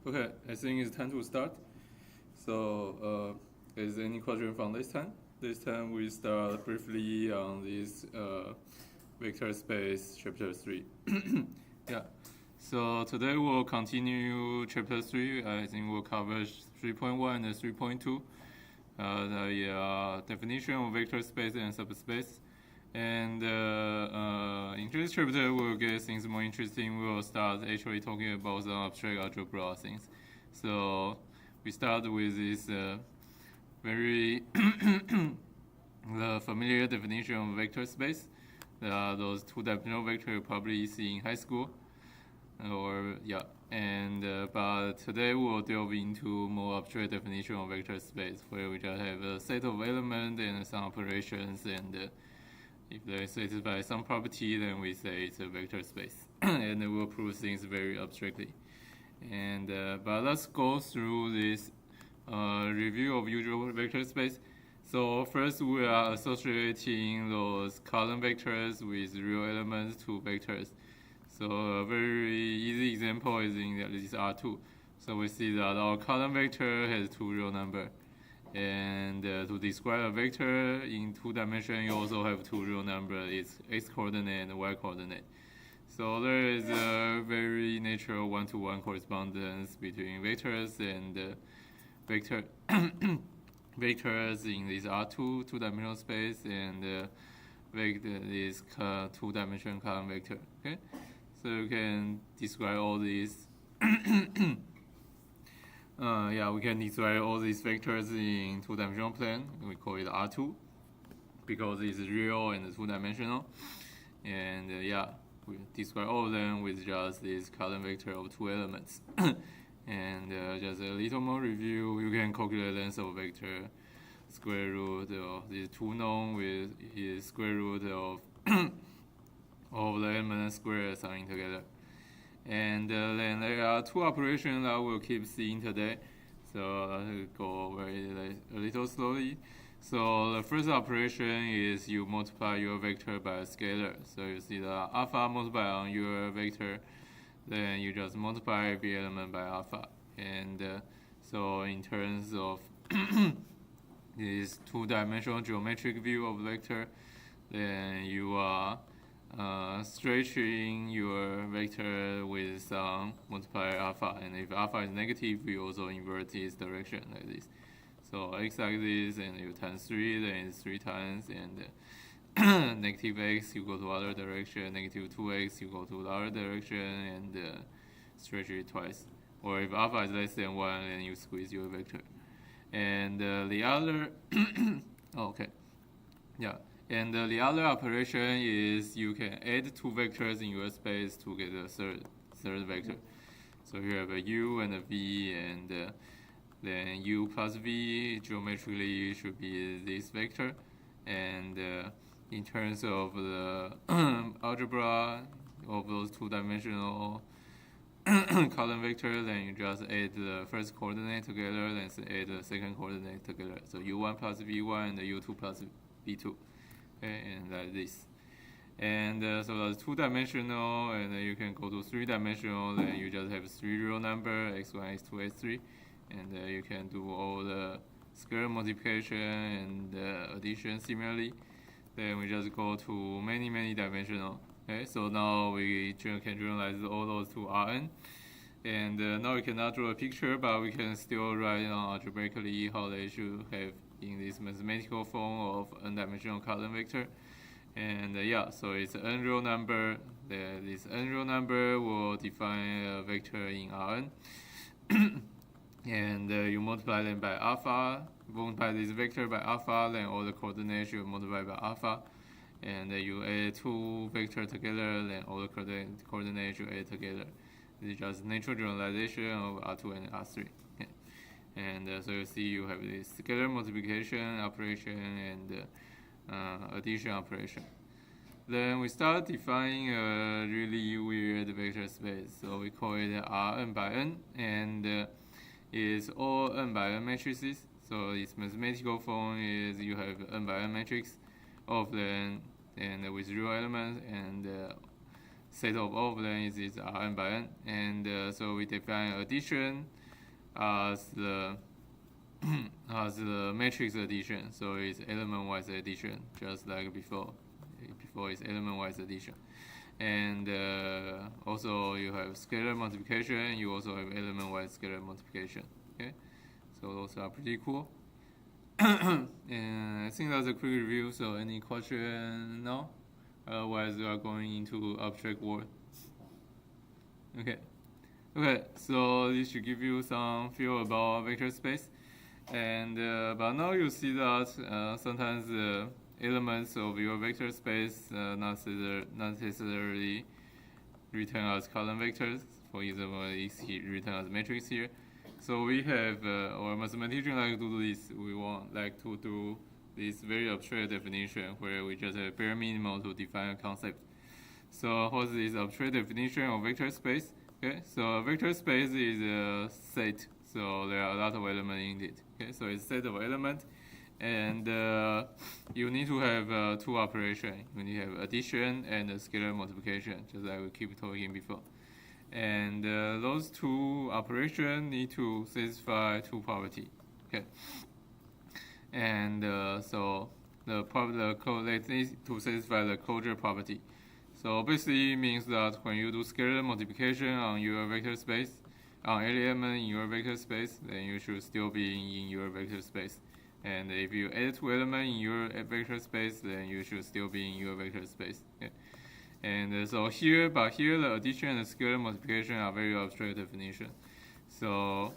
Okay, I think it's time to start. So, is any question from this time? This time we start briefly on this vector space chapter 3. Yeah. So today we'll continue chapter 3. I think we'll cover 3.1 and 3.2. The definition of vector space and subspace. And in this chapter, we'll get things more interesting. We'll start actually talking about some abstract algebra things. So we start with this very the familiar definition of vector space. Those two-dimensional vectors you probably see in high school. But today we'll delve into more abstract definition of vector space, where we just have a set of elements and some operations, and if they satisfy some property, then we say it's a vector space, and we'll prove things very abstractly. And but let's go through this review of usual vector space. So first, we are associating those column vectors with real elements to vectors. So a very easy example is in this R2. So we see that our column vector has two real numbers. And to describe a vector in two dimensions, you also have two real numbers. It's x-coordinate and y-coordinate. So there is a very natural one-to-one correspondence between vectors and vectors in this R2 two-dimensional space and this two-dimensional column vector. Okay, so you can describe all these. We can describe all these vectors in two-dimensional plane. We call it R2 because it's real and two-dimensional. And we describe all of them with just this column vector of two elements. And just a little more review, you can calculate length of vector, square root of these two known with is square root of all the elements squared summing together. And then there are two operations that we'll keep seeing today. So I'll go over it a little slowly. So the first operation is you multiply your vector by a scalar. So you see the alpha multiplied on your vector, then you just multiply every element by alpha. And so in terms of this two-dimensional geometric view of vector, then you are stretching your vector with some multiplier alpha, and if alpha is negative, you also invert its direction like this. So x-axis, and you times 3, then it's 3 times, and negative x, you go to other direction, negative 2x, you go to the other direction, and stretch it twice. Or if alpha is less than 1, then you squeeze your vector. And the other, And the other operation is you can add two vectors in your space to get a third vector. So you have a u and a v, and then u plus v geometrically should be this vector. And in terms of the algebra of those two-dimensional column vector, then you just add the first coordinate together, then add the second coordinate together. So u1 plus v1 and u2 plus v2. Okay, and like this. And so that's two-dimensional, and then you can go to three-dimensional, then you just have three real numbers, x1, x2, x3, and you can do all the scalar multiplication and addition similarly. Then we just go to many dimensional. Okay, so now we can generalize all those to Rn. And now we cannot draw a picture, but we can still write down algebraically how they should have in this mathematical form of n-dimensional column vector. And so it's an n real number. This n real number will define a vector in Rn. And you multiply them by alpha, multiply this vector by alpha, then all the coordinates you multiply by alpha. And you add two vectors together, then all the coordinates you add together. This is just natural generalization of R2 and R3. Okay. And so you see you have this scalar multiplication operation and addition operation. Then we start defining a really weird vector space. So we call it Rn by n, and it's all n by n matrices. So its mathematical form is you have n by n matrix of them and with real elements and set of all of them is Rn by n, and so we define addition as the as the matrix addition. So it's element-wise addition, just like before. Before it's element-wise addition, and also you have scalar multiplication. You also have element-wise scalar multiplication. Okay, so those are pretty cool. And I think that's a quick review. So any question now? Otherwise, we are going into abstract world. Okay. So this should give you some feel about vector space. And but now you see that sometimes the elements of your vector space not necessarily written as column vectors. For example, it's written as matrix here. So we have, or mathematicians like to do this. We want like to do this very abstract definition where we just have bare minimum to define a concept. So what's this abstract definition of vector space? Okay, so a vector space is a set. So there are a lot of elements in it. Okay, so it's a set of elements, and you need to have two operations. You need to have addition and scalar multiplication, just like we keep talking before. And those two operations need to satisfy two properties. Okay, and so the need to satisfy the closure property. So basically it means that when you do scalar multiplication on your vector space, on any element in your vector space, then you should still be in your vector space. And if you add two elements in your vector space, then you should still be in your vector space. Okay. And so here the addition and the scalar multiplication are very abstract definition. So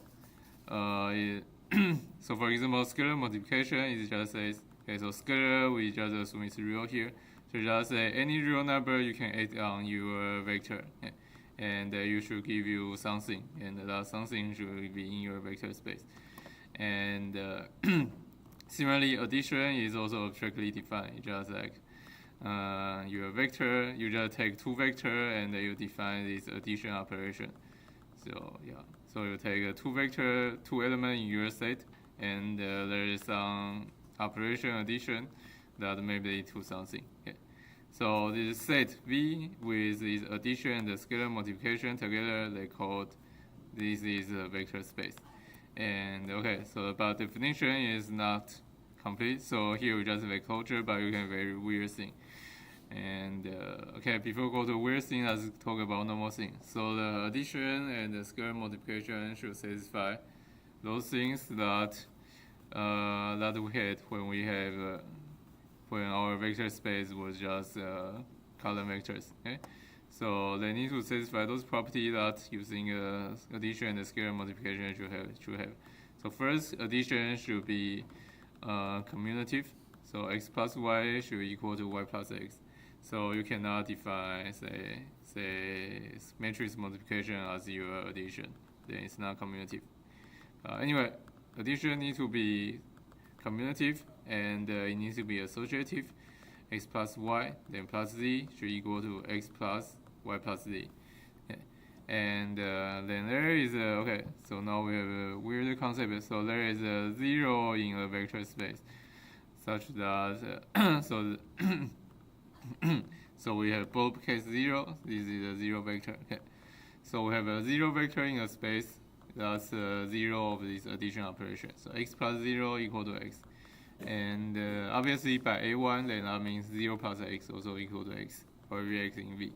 so for example, scalar multiplication is just says, okay, so scalar we just assume it's real here. So just say any real number you can add on your vector, okay? And you should give you something, and that something should be in your vector space. And similarly, addition is also abstractly defined. Just like your vector, you just take two vector and you define this addition operation. So yeah, so you take two element in your set, and there is some operation addition that may lead to something. Okay. So this set V with this addition and the scalar multiplication together, they called this is a vector space. And okay, so but definition is not complete. So here we just have a closure, but you can have a very weird thing. And okay, before we go to weird thing, let's talk about normal thing. So the addition and the scalar multiplication should satisfy those things that that we had when we have when our vector space was just column vectors. Okay, so they need to satisfy those properties that using addition and scalar multiplication should have. So first, addition should be commutative. So x plus y should equal to y plus x. So you cannot define say matrix multiplication as your addition. Then it's not commutative. Anyway, addition needs to be commutative, and it needs to be associative. X plus y, then plus z should equal to x plus y plus z. Okay. And then there is okay, so now we have a weird concept. So there is a zero in a vector space, such that so we have both case zero. This is a zero vector. Okay. So we have a zero vector in a space. That's zero of this addition operation. So x plus 0 equal to x. And obviously by A1, then that means 0 plus x also equal to x for every x in V.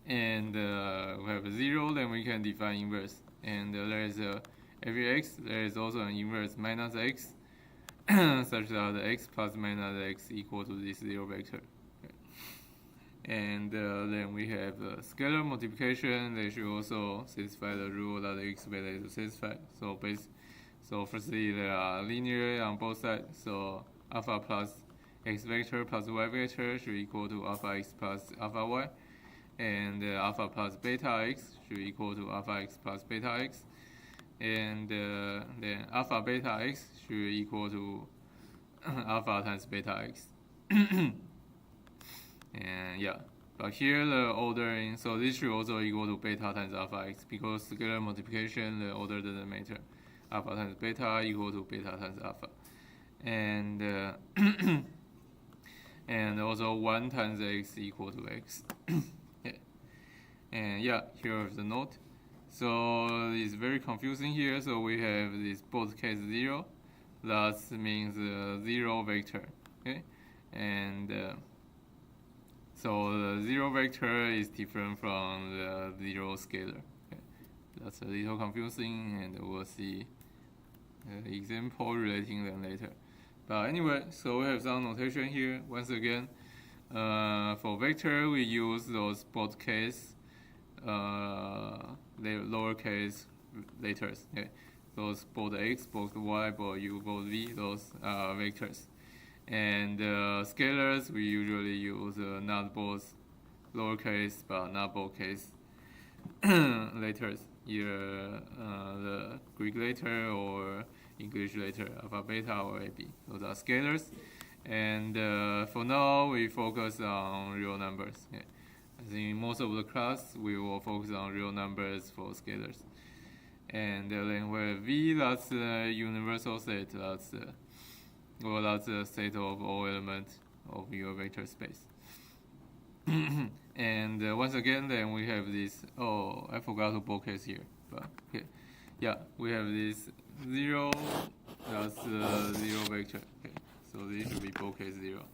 And we have a 0, then we can define inverse. And there is every x, there is also an inverse minus x, such that x plus minus x equal to this 0 vector. And then we have scalar multiplication. They should also satisfy the rule that they expect to satisfy. So firstly, they are linear on both sides. So alpha plus x vector plus y vector should equal to alpha x plus alpha y, and alpha plus beta x should equal to alpha x plus beta x, and then alpha beta x should equal to alpha times beta x. And yeah, but here the ordering, so this should also equal to beta times alpha x, because scalar multiplication, the order doesn't matter. Alpha times beta equal to beta times alpha. And and also 1 times x equal to x. Yeah. And yeah, here is the note. So it's very confusing here. So we have this both case 0. That means 0 vector. Okay, and so the 0 vector is different from the 0 scalar. Okay. That's a little confusing, and we'll see the example relating them later. But anyway, so we have some notation here. Once again, for vector, we use those both case lowercase letters. Okay. Those both x, both y, both u, both v, those are vectors. And scalars, we usually use not both lowercase but not both case letters, either the Greek letter or English letter, alpha, beta, or AB. Those are scalars. And for now, we focus on real numbers. Okay. I think in most of the class, we will focus on real numbers for scalars. And then where V, that's the universal set. That's the set of all elements of your vector space. And once again, then we have this. Oh, I forgot to boldcase here, but okay. Yeah, we have this 0. That's the 0 vector. Okay, so this should be boldcase 0.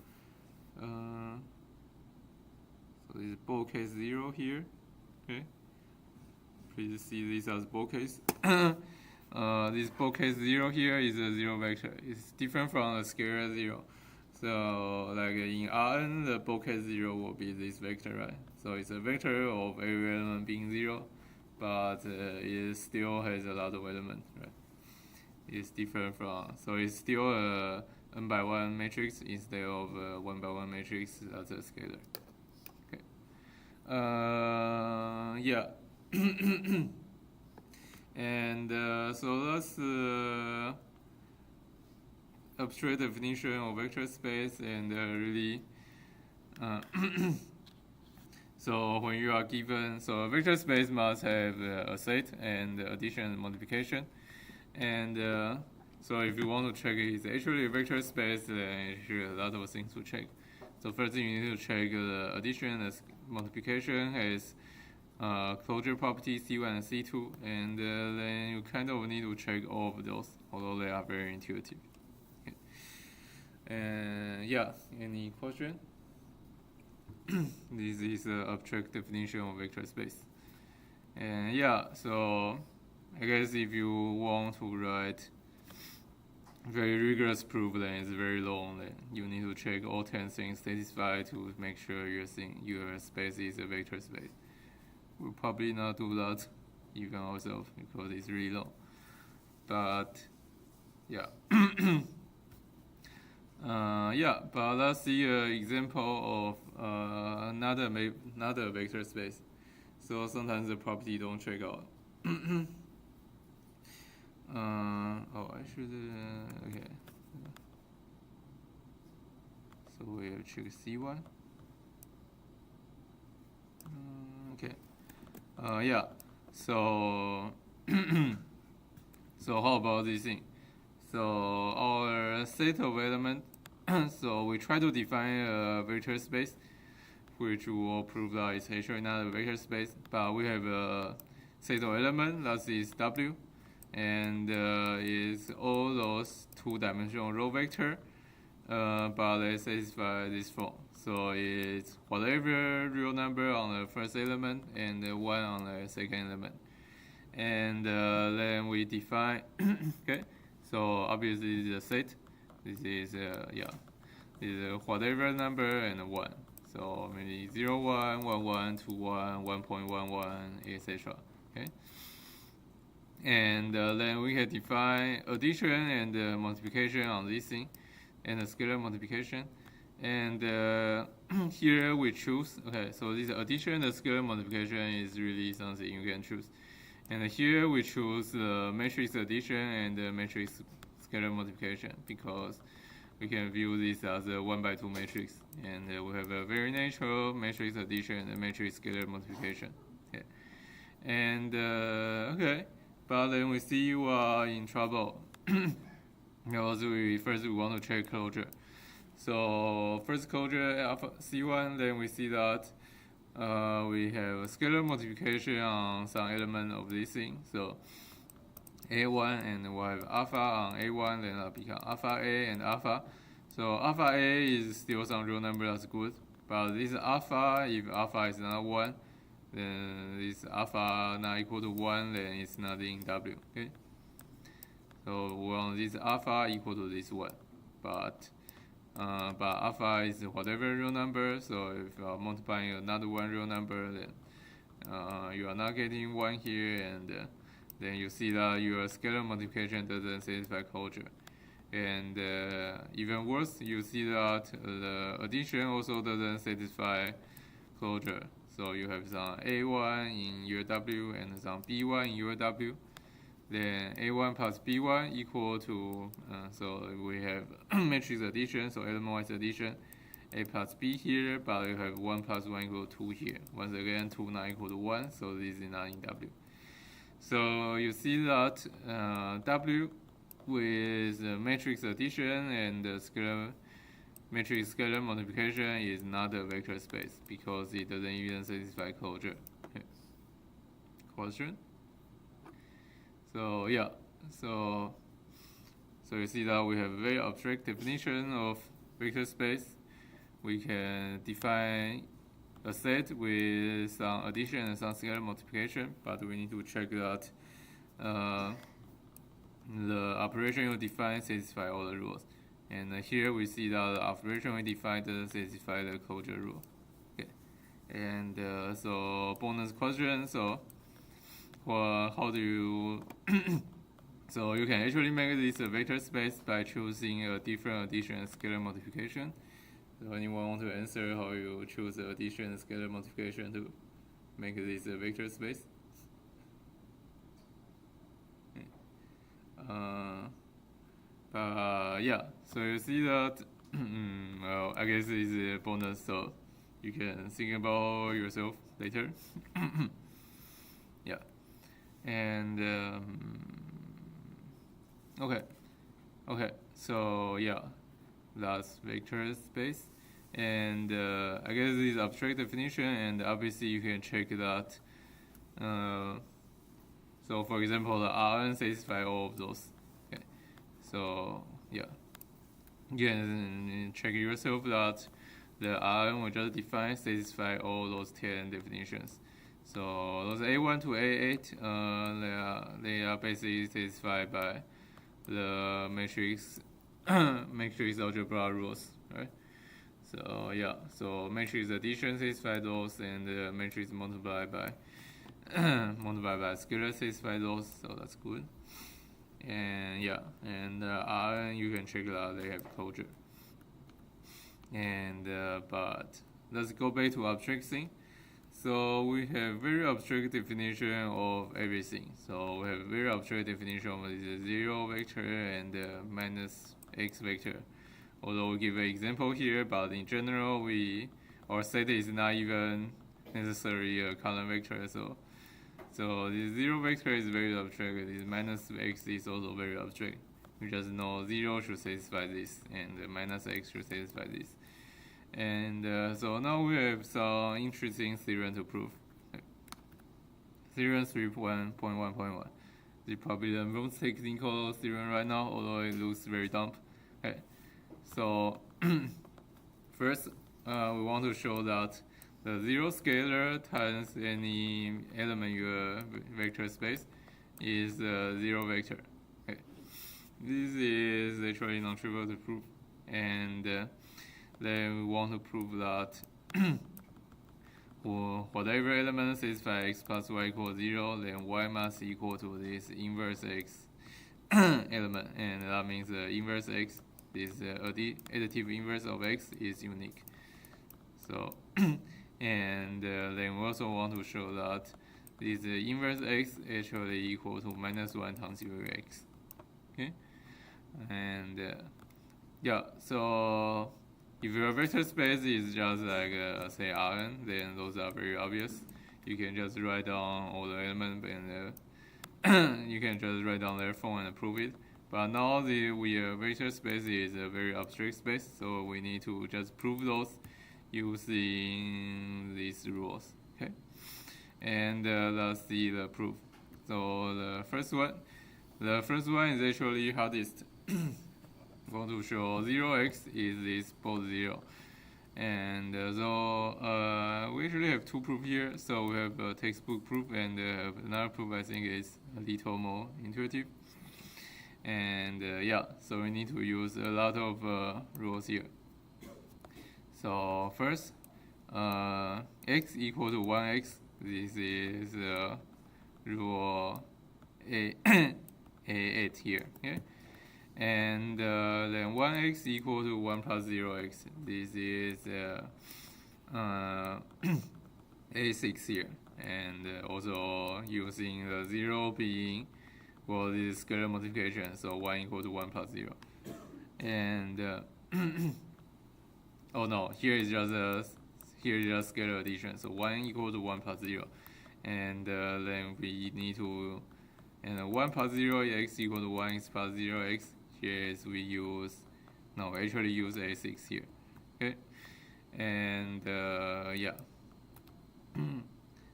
So this is boldcase 0 here. Okay. Please see this as boldcase. This boldcase 0 here is a 0 vector. It's different from the scalar 0. So like in Rn, the boldcase 0 will be this vector, right? So it's a vector of every element being 0, but it still has a lot of elements, right? It's different from, so it's still a n by 1 matrix instead of a 1 by 1 matrix. That's a scalar. Okay. Yeah. And so that's the abstract definition of vector space, and really so when you are given, so a vector space must have a set and addition and multiplication, and so if you want to check it is actually a vector space, then there are a lot of things to check. So first thing you need to check the addition and multiplication has closure property C1 and C2, and then you kind of need to check all of those, although they are very intuitive. Okay. And yeah, any question? This is the abstract definition of vector space. And yeah, so I guess if you want to write very rigorous proof, then it's very long. Then you need to check all 10 things satisfied to make sure your space is a vector space. We'll probably not do that even ourselves because it's really long. But yeah. Yeah, but let's see an example of another vector space. So sometimes the property don't check out. Oh, I should, okay. So we'll check C1. Okay. Yeah, so so how about this thing? So our set of elements, so we try to define a vector space, which will prove that it's actually not a vector space, but we have a set of elements that is W, and is all those two-dimensional row vector, but they satisfy this form. So it's whatever real number on the first element and 1 on the second element. And then we define, okay, so obviously this is a set. This is, yeah, this is whatever number and 1. So maybe 0, 1, 1, 1, 2, 1, 1.11, etc. Okay. And then we can define addition and multiplication on this thing, and the scalar multiplication. And here we choose, okay, so this addition and the scalar multiplication is really something you can choose. And here we choose the matrix addition and the matrix scalar multiplication because we can view this as a 1x2 matrix. And we have a very natural matrix addition and a matrix scalar multiplication. Okay. And, okay, but then we see you are in trouble because first we want to check closure. So first closure alpha C1, then we see that we have a scalar multiplication on some element of this thing. So A1, and we'll have alpha on A1, then it'll become alpha A and alpha. So alpha A is still some real number, that's good. But this alpha, if alpha is not 1, then this alpha not equal to 1, then it's not in W. Okay. So we want this alpha equal to this 1. But alpha is whatever real number, so if you are multiplying another one real number, then you are not getting 1 here, and then you see that your scalar multiplication doesn't satisfy closure. And even worse, you see that the addition also doesn't satisfy closure. So you have some A1 in your W and some B1 in your W. Then A1 plus B1 equal to, so we have matrix addition, so element-wise addition, A plus B here, but you have 1 plus 1 equal to 2 here. Once again, 2 not equal to 1, so this is not in W. So you see that W with matrix addition and scalar matrix scalar multiplication is not a vector space because it doesn't even satisfy closure. Okay. Question? So yeah, so you see that we have a very abstract definition of vector space. We can define a set with some addition and some scalar multiplication, but we need to check that the operation you define satisfy all the rules. And here we see that the operation we define doesn't satisfy the closure rule. Okay. And so bonus question. So how do you so you can actually make this a vector space by choosing a different addition and scalar multiplication. So anyone want to answer how you choose the addition and scalar multiplication to make this a vector space? Yeah, so you see that well, I guess it's a bonus, so you can think about yourself later. Yeah. And okay, so yeah, that's vector space. And I guess this is abstract definition, and obviously you can check that. So for example, the Rn satisfy all of those. Okay, so yeah, you can check yourself that the Rn we just defined satisfy all those 10 definitions. So those A1 to A8, they are basically satisfied by the matrix matrix algebra rules, right? So yeah, so matrix addition satisfy those, and matrix multiplied by scalar satisfy those, so that's good. And yeah, and Rn you can check that they have closure. And but let's go back to abstract thing. So we have very abstract definition of everything. So we have very abstract definition of the 0 vector and minus x vector. Although we give an example here, but in general, our set is not even necessarily a column vector. So the 0 vector is very abstract. This minus x is also very abstract. We just know 0 should satisfy this, and minus x should satisfy this. And so now we have some interesting theorem to prove. Theorem 3.1.1. This is probably the most technical theorem right now, although it looks very dumb. Okay. So first, we want to show that the 0 scalar times any element in your vector space is a 0 vector. Okay. This is actually non-trivial to prove, and then we want to prove that for whatever element satisfy x plus y equals 0, then y must equal to this inverse x element, and that means the inverse x, this additive inverse of x, is unique. So, and then we also want to show that this inverse x actually equal to minus 1 times 0x. Okay, and yeah, so if your vector space is just like say Rn, then those are very obvious. You can just write down all the elements, and you can just write down their form and prove it. But now vector space is a very abstract space, so we need to just prove those using these rules. Okay, and let's see the proof. So the first one is actually hardest. I'm going to show 0x is this both 0. And so we actually have two proofs here. So we have a textbook proof and another proof I think is a little more intuitive. And yeah, so we need to use a lot of rules here. So first, x equal to 1x. This is rule A8 here. Okay? And then 1x equal to 1 plus 0x. This is A6 here. And also using the 0 being, well, this is scalar multiplication, so 1 equal to 1 plus 0. And oh no, here is just scalar addition, so 1 equal to 1 plus 0. And then we need to, and 1 plus 0 is x equal to 1x plus 0x. Here is we use, no, actually use A6 here. Okay, and yeah.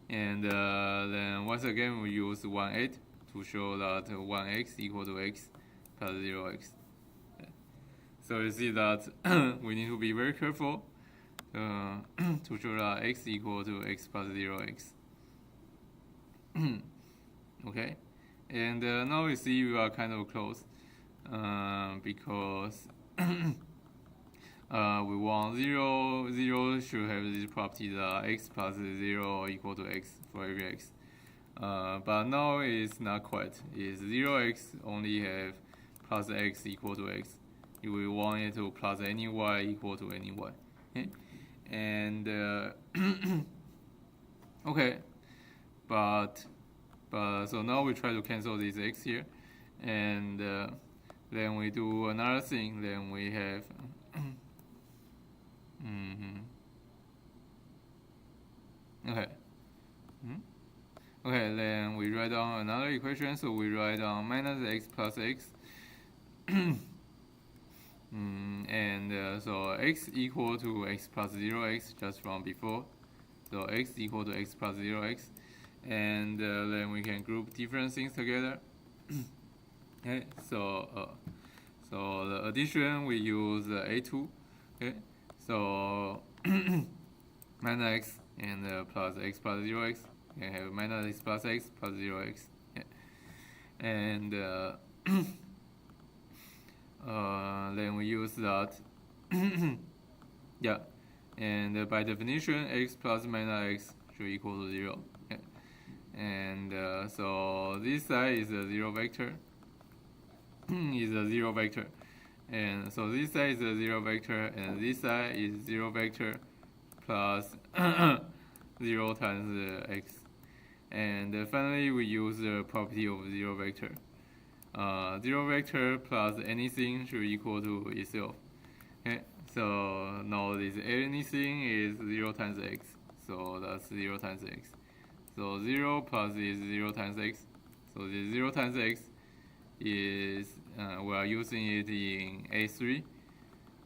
And then once again we use 1,8 to show that 1x equal to x plus 0x. So you see that we need to be very careful to show that x equal to x plus 0x. Okay, and now we see we are kind of close because we want 0 should have this property that x plus 0 equal to x for every x. But now it's not quite. It's 0x only have plus x equal to x. We want it to plus any y equal to any y. Okay? And okay, but so now we try to cancel this x here, and then we do another thing. Then we have okay. Okay, then we write down another equation. So we write down minus x plus x. And so x equal to x plus 0x just from before. So x equal to x plus 0x. And then we can group different things together. Okay, so the addition we use A2. Okay, so minus x and plus x plus 0x. We have minus x plus x plus 0x. Okay. And then we use that. Yeah, and by definition, x plus minus x should equal to 0. Okay. And so this side is a 0 vector. Is a 0 vector, and so this side is a 0 vector, and this side is 0 vector plus 0 times x. And finally, we use the property of 0 vector. 0 vector plus anything should equal to itself. Okay, so now this anything is 0 times x, so that's 0 times x. So 0 plus is 0 times x. So the 0 times x is we are using it in A3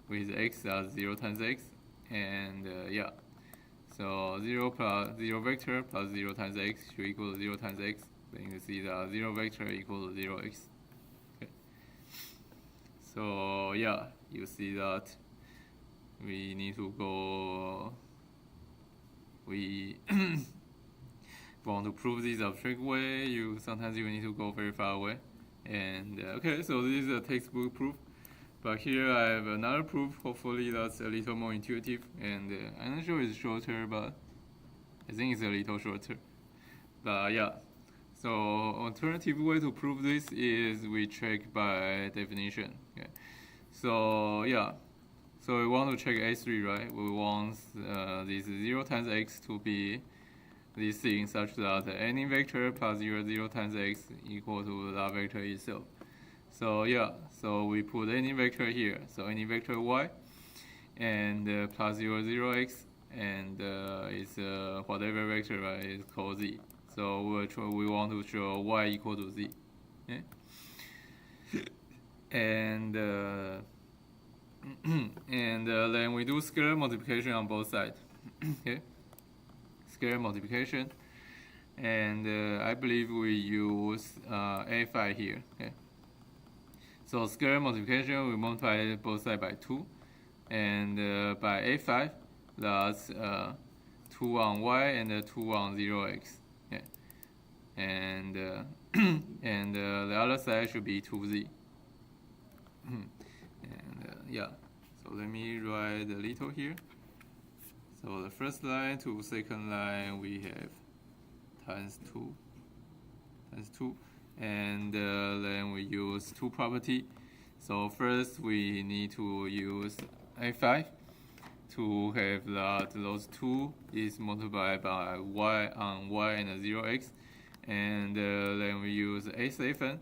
with x as 0 times x, and yeah, so 0 vector plus 0 times x should equal to 0 times x. Then you see that 0 vector equal to 0x. Okay. So yeah, you see that we need to go. We want to prove this abstract way. Sometimes you need to go very far away. And okay, so this is a textbook proof, but here I have another proof. Hopefully that's a little more intuitive, and I'm not sure it's shorter, but I think it's a little shorter. But yeah, so alternative way to prove this is we check by definition. Okay, so yeah, so we want to check A3, right? We want this 0 times x to be this thing such that any vector plus 0 times x equal to that vector itself. So yeah, so we put any vector here. So any vector y and plus 0x, and it's whatever vector, right, is called z. So we want to show y equal to z. Okay? and then we do scalar multiplication on both sides. Okay, scalar multiplication, and I believe we use a5 here. Okay, so scalar multiplication, we multiply both sides by 2, and by a5, that's 2 on y and 2 on 0x. Okay, and and the other side should be 2z. And yeah, so let me write a little here. So the first line to second line we have times 2, and then we use 2 property. So first we need to use a5 to have that those 2 is multiplied by y on y and 0x, and then we use a7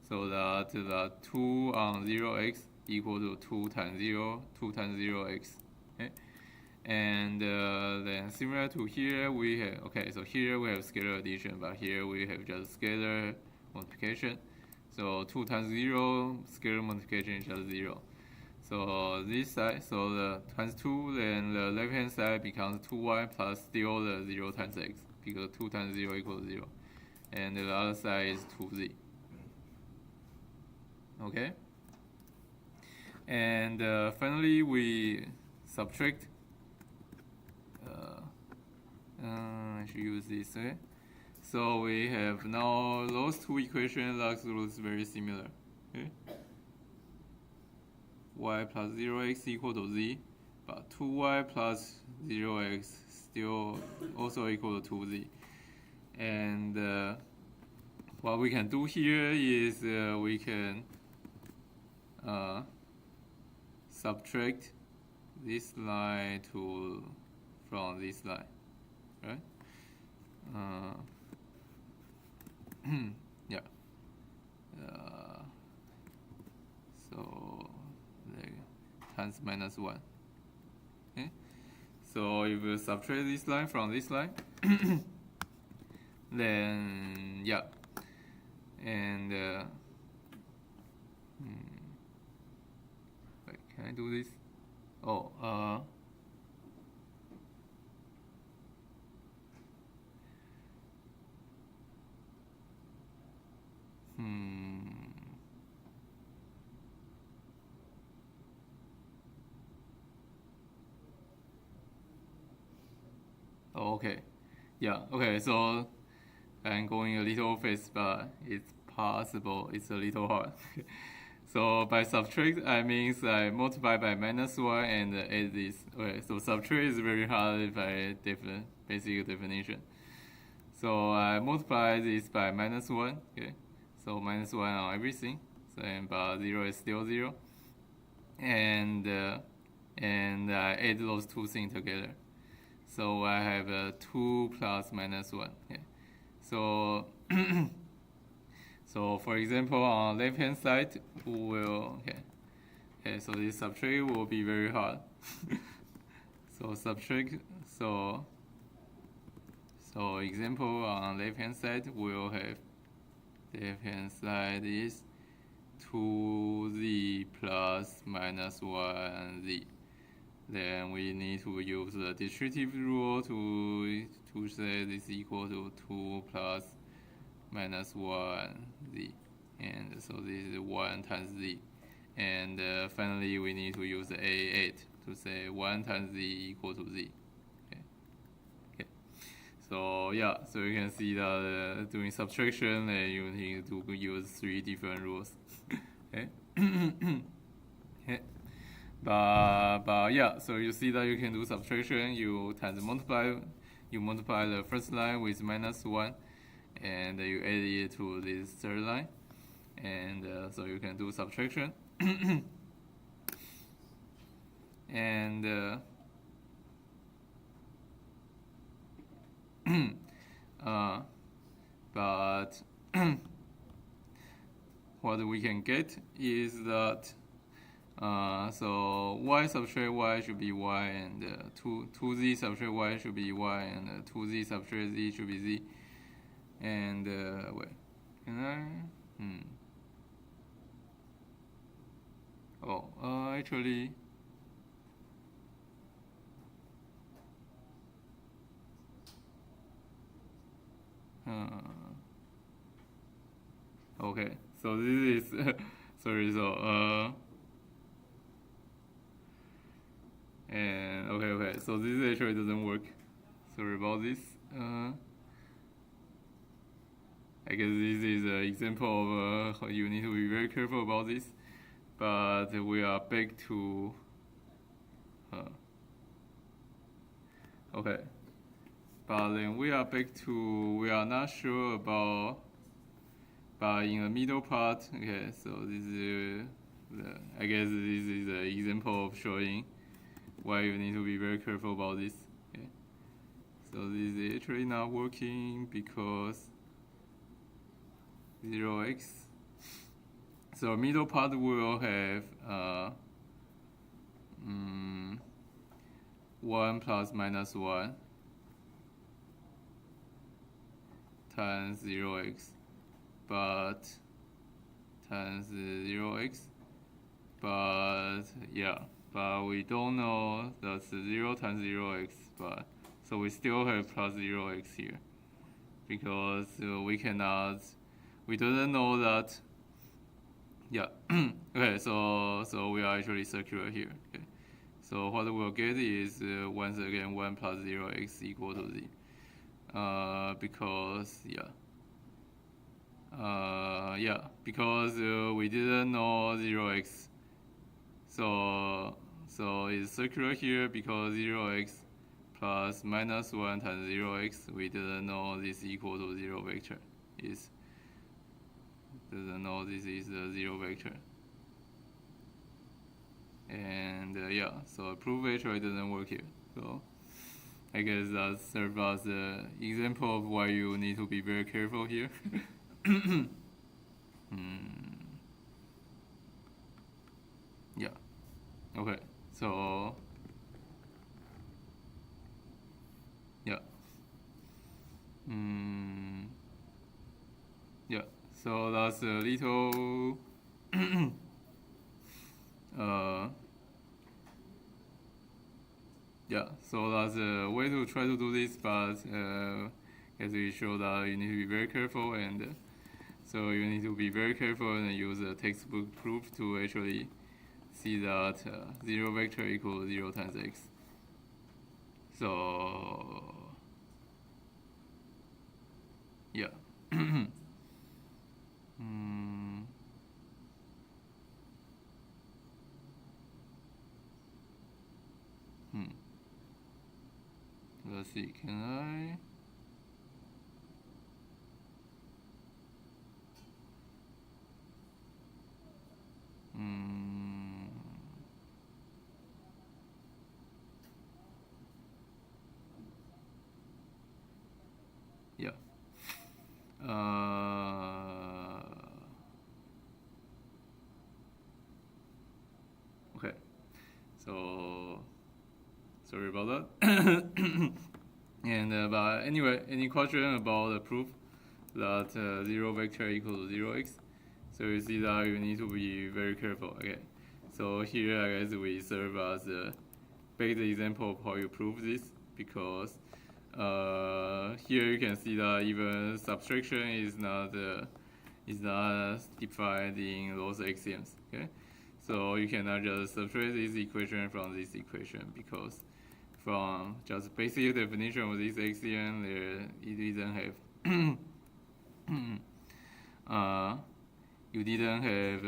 so that the 2 on 0x equal to 2 times 0x. Okay? And then similar to here we have, okay, so here we have scalar addition, but here we have just scalar multiplication. So 2 times 0 scalar multiplication is just 0. So this side, so the times 2, then the left hand side becomes 2y plus still the 0 times x, because 2 times 0 equals 0. And the other side is 2z. Okay? And finally we subtract. I should use this, okay? So we have now those 2 equations that looks very similar. Okay? Y plus 0x equal to z, but 2y plus 0x still also equal to 2z. And what we can do here is we can subtract this line from this line, right? Yeah. So times minus 1. Okay. So if we subtract this line from this line, then yeah, and wait, can I do this? Oh, Oh, okay. Yeah, okay, so I'm going a little fast, but it's possible. It's a little hard. So by subtract, I means I multiply by minus 1 and add this. Okay, so subtract is very hard by basic definition. So I multiply this by minus 1. Okay, so minus 1 on everything. So but 0 is still 0. And I add those 2 things together. So I have 2 plus minus 1. Okay. So so for example, on left hand side we will okay, so this subtract will be very hard. So subtract, so example on left hand side we'll have left hand side is 2z plus minus 1z. Then we need to use the distributive rule to say this equal to 2 plus minus 1z. And so this is 1 times z. And finally we need to use a8 to say 1 times z equal to z. Okay. So yeah, so you can see that doing subtraction, you need to use 3 different rules. Okay. Okay. But yeah, so you see that you can do subtraction. You multiply the first line with minus 1, and you add it to this third line, and so you can do subtraction. And but what we can get is that so y subtract y should be y, and 2z subtract y should be y, and 2z subtract z should be z. And wait, can I? Actually, okay. So this is sorry. And okay. So this actually doesn't work. Sorry about this. I guess this is an example of you need to be very careful about this. But we are back to okay. But then we are back to we are not sure about. But in the middle part, okay. So this is I guess this is an example of showing why you need to be very careful about this. Okay. So this is actually not working because 0x. So middle part will have 1 plus minus 1 times 0x, but times 0x, but yeah, but we don't know that's 0 times 0x, but so we still have plus 0x here because we don't know that. Yeah. Okay, so we are actually circular here. Okay, so what we'll get is once again 1 plus 0x equal to z. Because because we didn't know 0x, so it's circular here because 0x plus minus 1 times 0x, we didn't know this equal to 0 vector. Doesn't know this is a 0 vector. And so proof actually doesn't work here. So I guess that serves as an example of why you need to be very careful here. Yeah. Okay. So yeah. Yeah. So that's a little yeah, so that's a way to try to do this, but as we show that you need to be very careful, and so you need to be very careful and use a textbook proof to actually see that 0 vector equals 0 times x. So yeah. Let's see, can I? Yeah. Okay. So sorry about that. And but anyway, any question about the proof that 0 vector equals 0x? So you see that you need to be very careful. Okay. So here I guess we serve as a basic example of how you prove this, because here you can see that even subtraction is not defined in those axioms. Okay. So you cannot just subtract this equation from this equation, because from just basic definition of this axiom, it didn't have you didn't have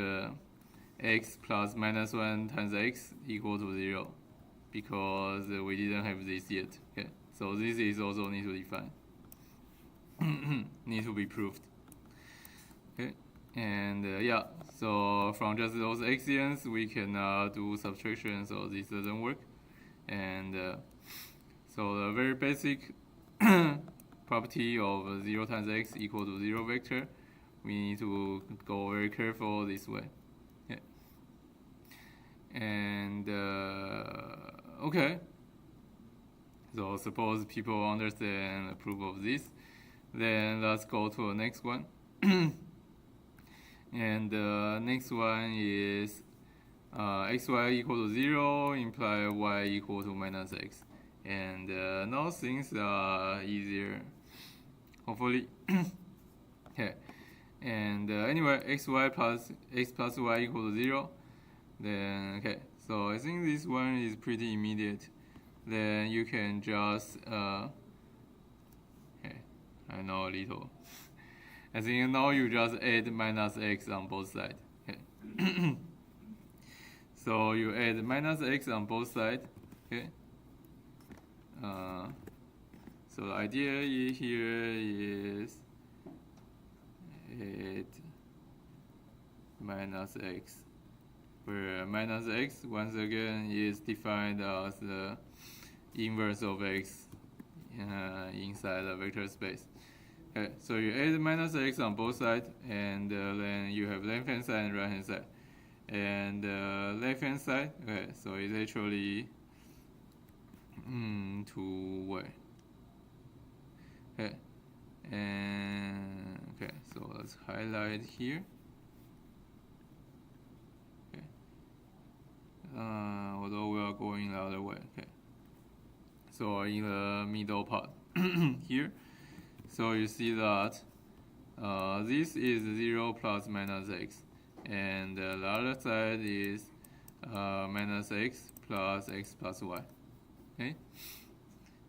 x plus minus 1 times x equal to 0, because we didn't have this yet. Okay, so this is also need to define, need to be proved. Okay. And so from just those axioms, we can do subtraction, so this doesn't work. And so the very basic property of 0 times x equal to 0 vector, we need to go very careful this way. Okay. And okay. So suppose people understand the proof of this, then let's go to the next one. And the next one is xy equal to 0 imply y equal to minus x. And now things are easier, hopefully. Okay. And anyway, xy plus x plus y equal to 0. Then, okay, so I think this one is pretty immediate. Then you can just, okay, I know a little. I think now you just add minus x on both sides. Okay. So you add minus x on both sides. Okay. So the idea here is add minus x, where minus x once again is defined as the inverse of x inside the vector space. Okay, so you add minus x on both sides, and then you have left hand side and right hand side. And left hand side, okay, so it's actually 2y. Okay, and okay, so let's highlight here. Okay, although we are going the other way. Okay, so in the middle part here, so you see that this is 0 plus minus x, and the other side is minus x plus y. Okay,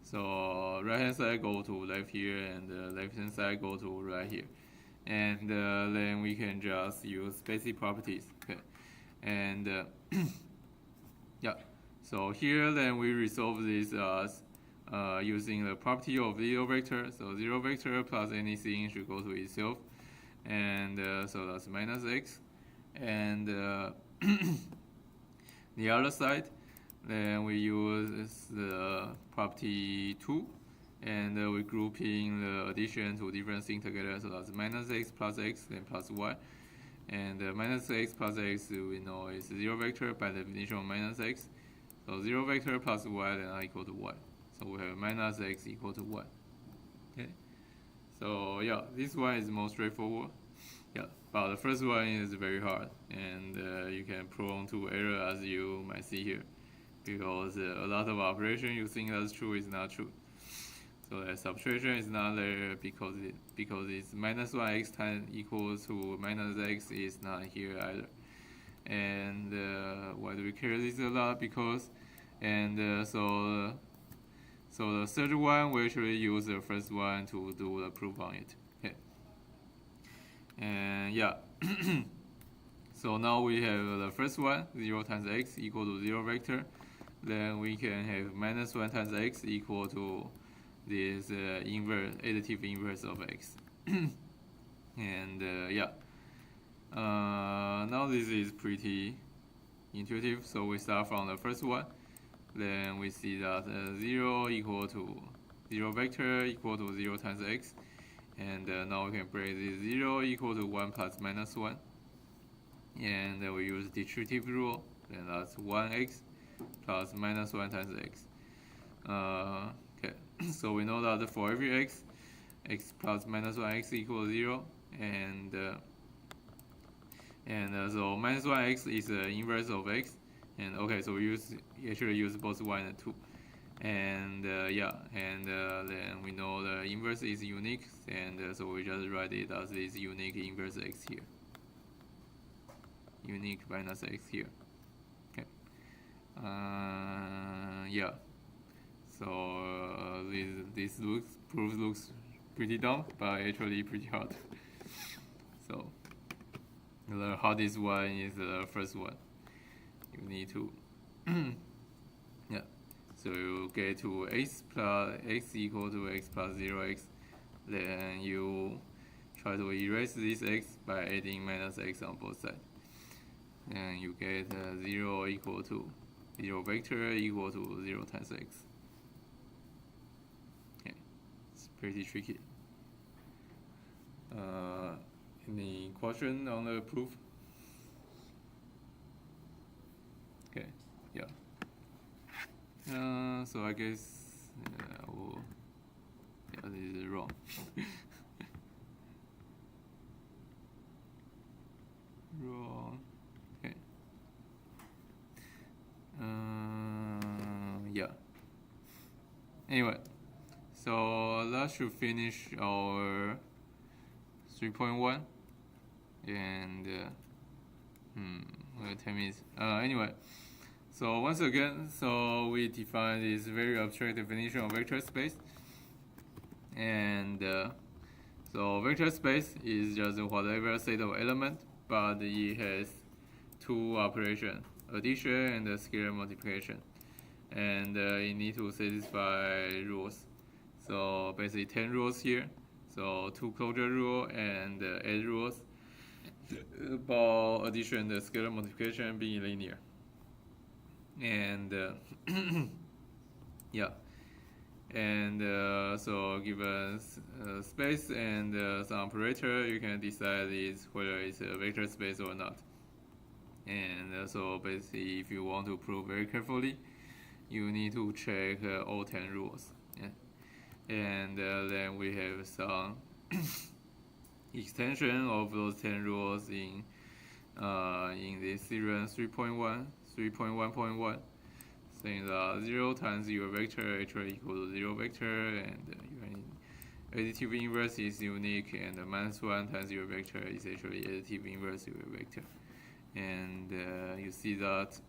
so right hand side go to left here, and left hand side go to right here, and then we can just use basic properties. Okay, and yeah, so here then we resolve this as using the property of zero vector. So zero vector plus anything should go to itself, and so that's minus x, and the other side, then we use the property 2, and we grouping the addition to different things together. So that's minus x plus x, then plus y, and minus x plus x we know is zero vector by definition of minus x. So zero vector plus y then are equal to y. So we have minus x equal to y. Okay. So yeah, this one is more straightforward. Yeah, but the first one is very hard, and you can prone to error as you might see here, because a lot of operation you think that's true is not true. So the subtraction is not there because it's minus 1x times equals to minus x is not here either. And why do we care this a lot? Because so the third one we actually use the first one to do the proof on it. Okay. And yeah. So now we have the first one, 0 times x equal to 0 vector. Then we can have minus 1 times x equal to this additive inverse of x. And yeah. Now this is pretty intuitive. So we start from the first one. Then we see that 0 equal to 0 vector equal to 0 times x. And now we can break this 0 equal to 1 plus minus 1. And then we use distributive rule. Then that's 1x plus minus 1 times x. Okay, so we know that for every x plus minus 1x equals 0. And so minus 1x is the inverse of x. And okay, so we actually use both 1 and 2. And yeah, and then we know the inverse is unique, and so we just write it as this unique inverse x here. Unique minus x here. Okay. Yeah. So this proof looks pretty dumb, but actually pretty hard. So the hardest one is the first one. You need to yeah. So you get to x plus x equal to x plus 0x. Then you try to erase this x by adding minus x on both sides. And you get 0 equal to 0 vector equal to 0 times x. Okay, it's pretty tricky. Any question on the proof? Okay, yeah. So I guess this is wrong. Wrong. Okay. So that should finish our 3.1. And 10 minutes. Anyway, so once again, so we define this very abstract definition of vector space, and so vector space is just whatever set of elements, but it has two operations: addition and scalar multiplication, and you need to satisfy rules. So basically 10 rules here. So 2 closure rule and 8 rules about addition and scalar multiplication being linear. And yeah, and so given space and some operator, you can decide whether it's a vector space or not. And so basically, if you want to prove very carefully, you need to check all 10 rules. Yeah. And then we have some extension of those 10 rules in this theorem 3.1, saying that 0 times your vector actually equals to 0 vector, and your additive inverse is unique, and -1 times your vector is actually additive inverse of your vector. And you see that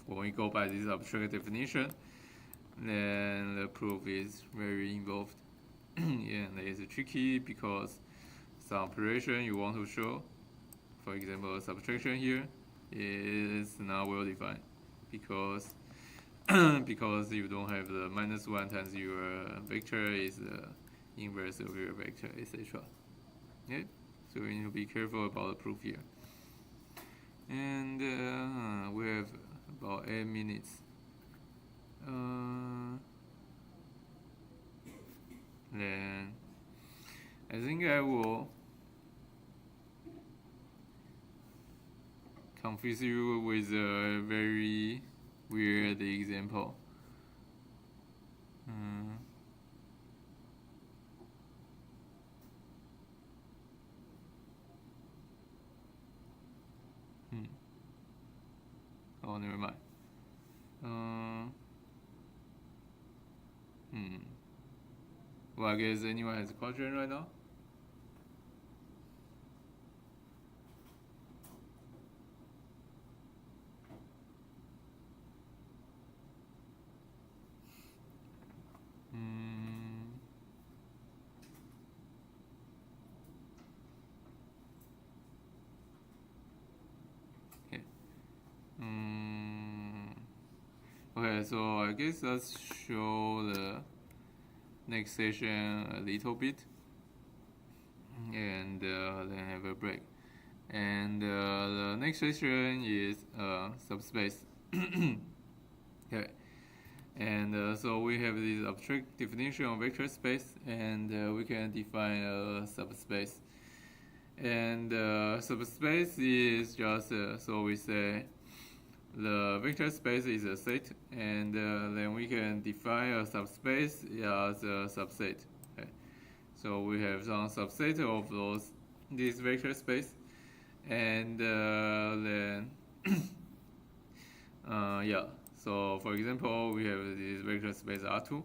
when we go by this abstract definition, then the proof is very involved. And it's tricky because some operation you want to show, for example, subtraction here, is not well defined because because you don't have the -1 times your vector is the inverse of your vector, etc. Okay, so we need to be careful about the proof here. And we have about 8 minutes. Then I think I will confuse you with a very weird example. Oh, never mind. Well, I guess anyone has a question right now? Okay. Okay, so I guess let's show the next session a little bit, and then have a break. And the next session is subspace. Okay. And so we have this abstract definition of vector space, and we can define a subspace. And subspace is just so we say the vector space is a set, and then we can define a subspace as a subset. Okay. So we have some subset of this vector space, and then yeah. So for example, we have this vector space R2,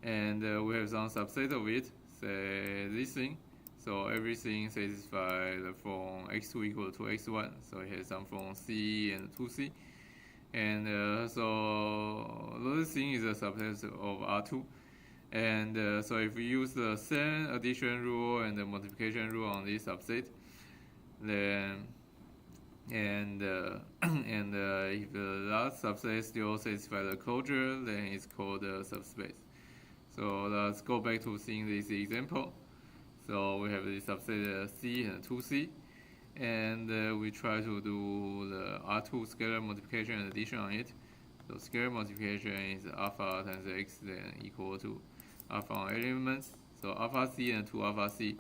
and we have some subset of it, say this thing. So everything satisfies the form x2 equal to x1. So it has some form C and 2C. And so this thing is a subset of R2. And so if we use the same addition rule and the multiplication rule on this subset, then if that subset still satisfies the closure, then it's called a subspace. So let's go back to seeing this example. So we have this subset C and 2C, and we try to do the R2 scalar multiplication and addition on it. So scalar multiplication is alpha times x, then equal to alpha on elements. So alpha C and 2 alpha C.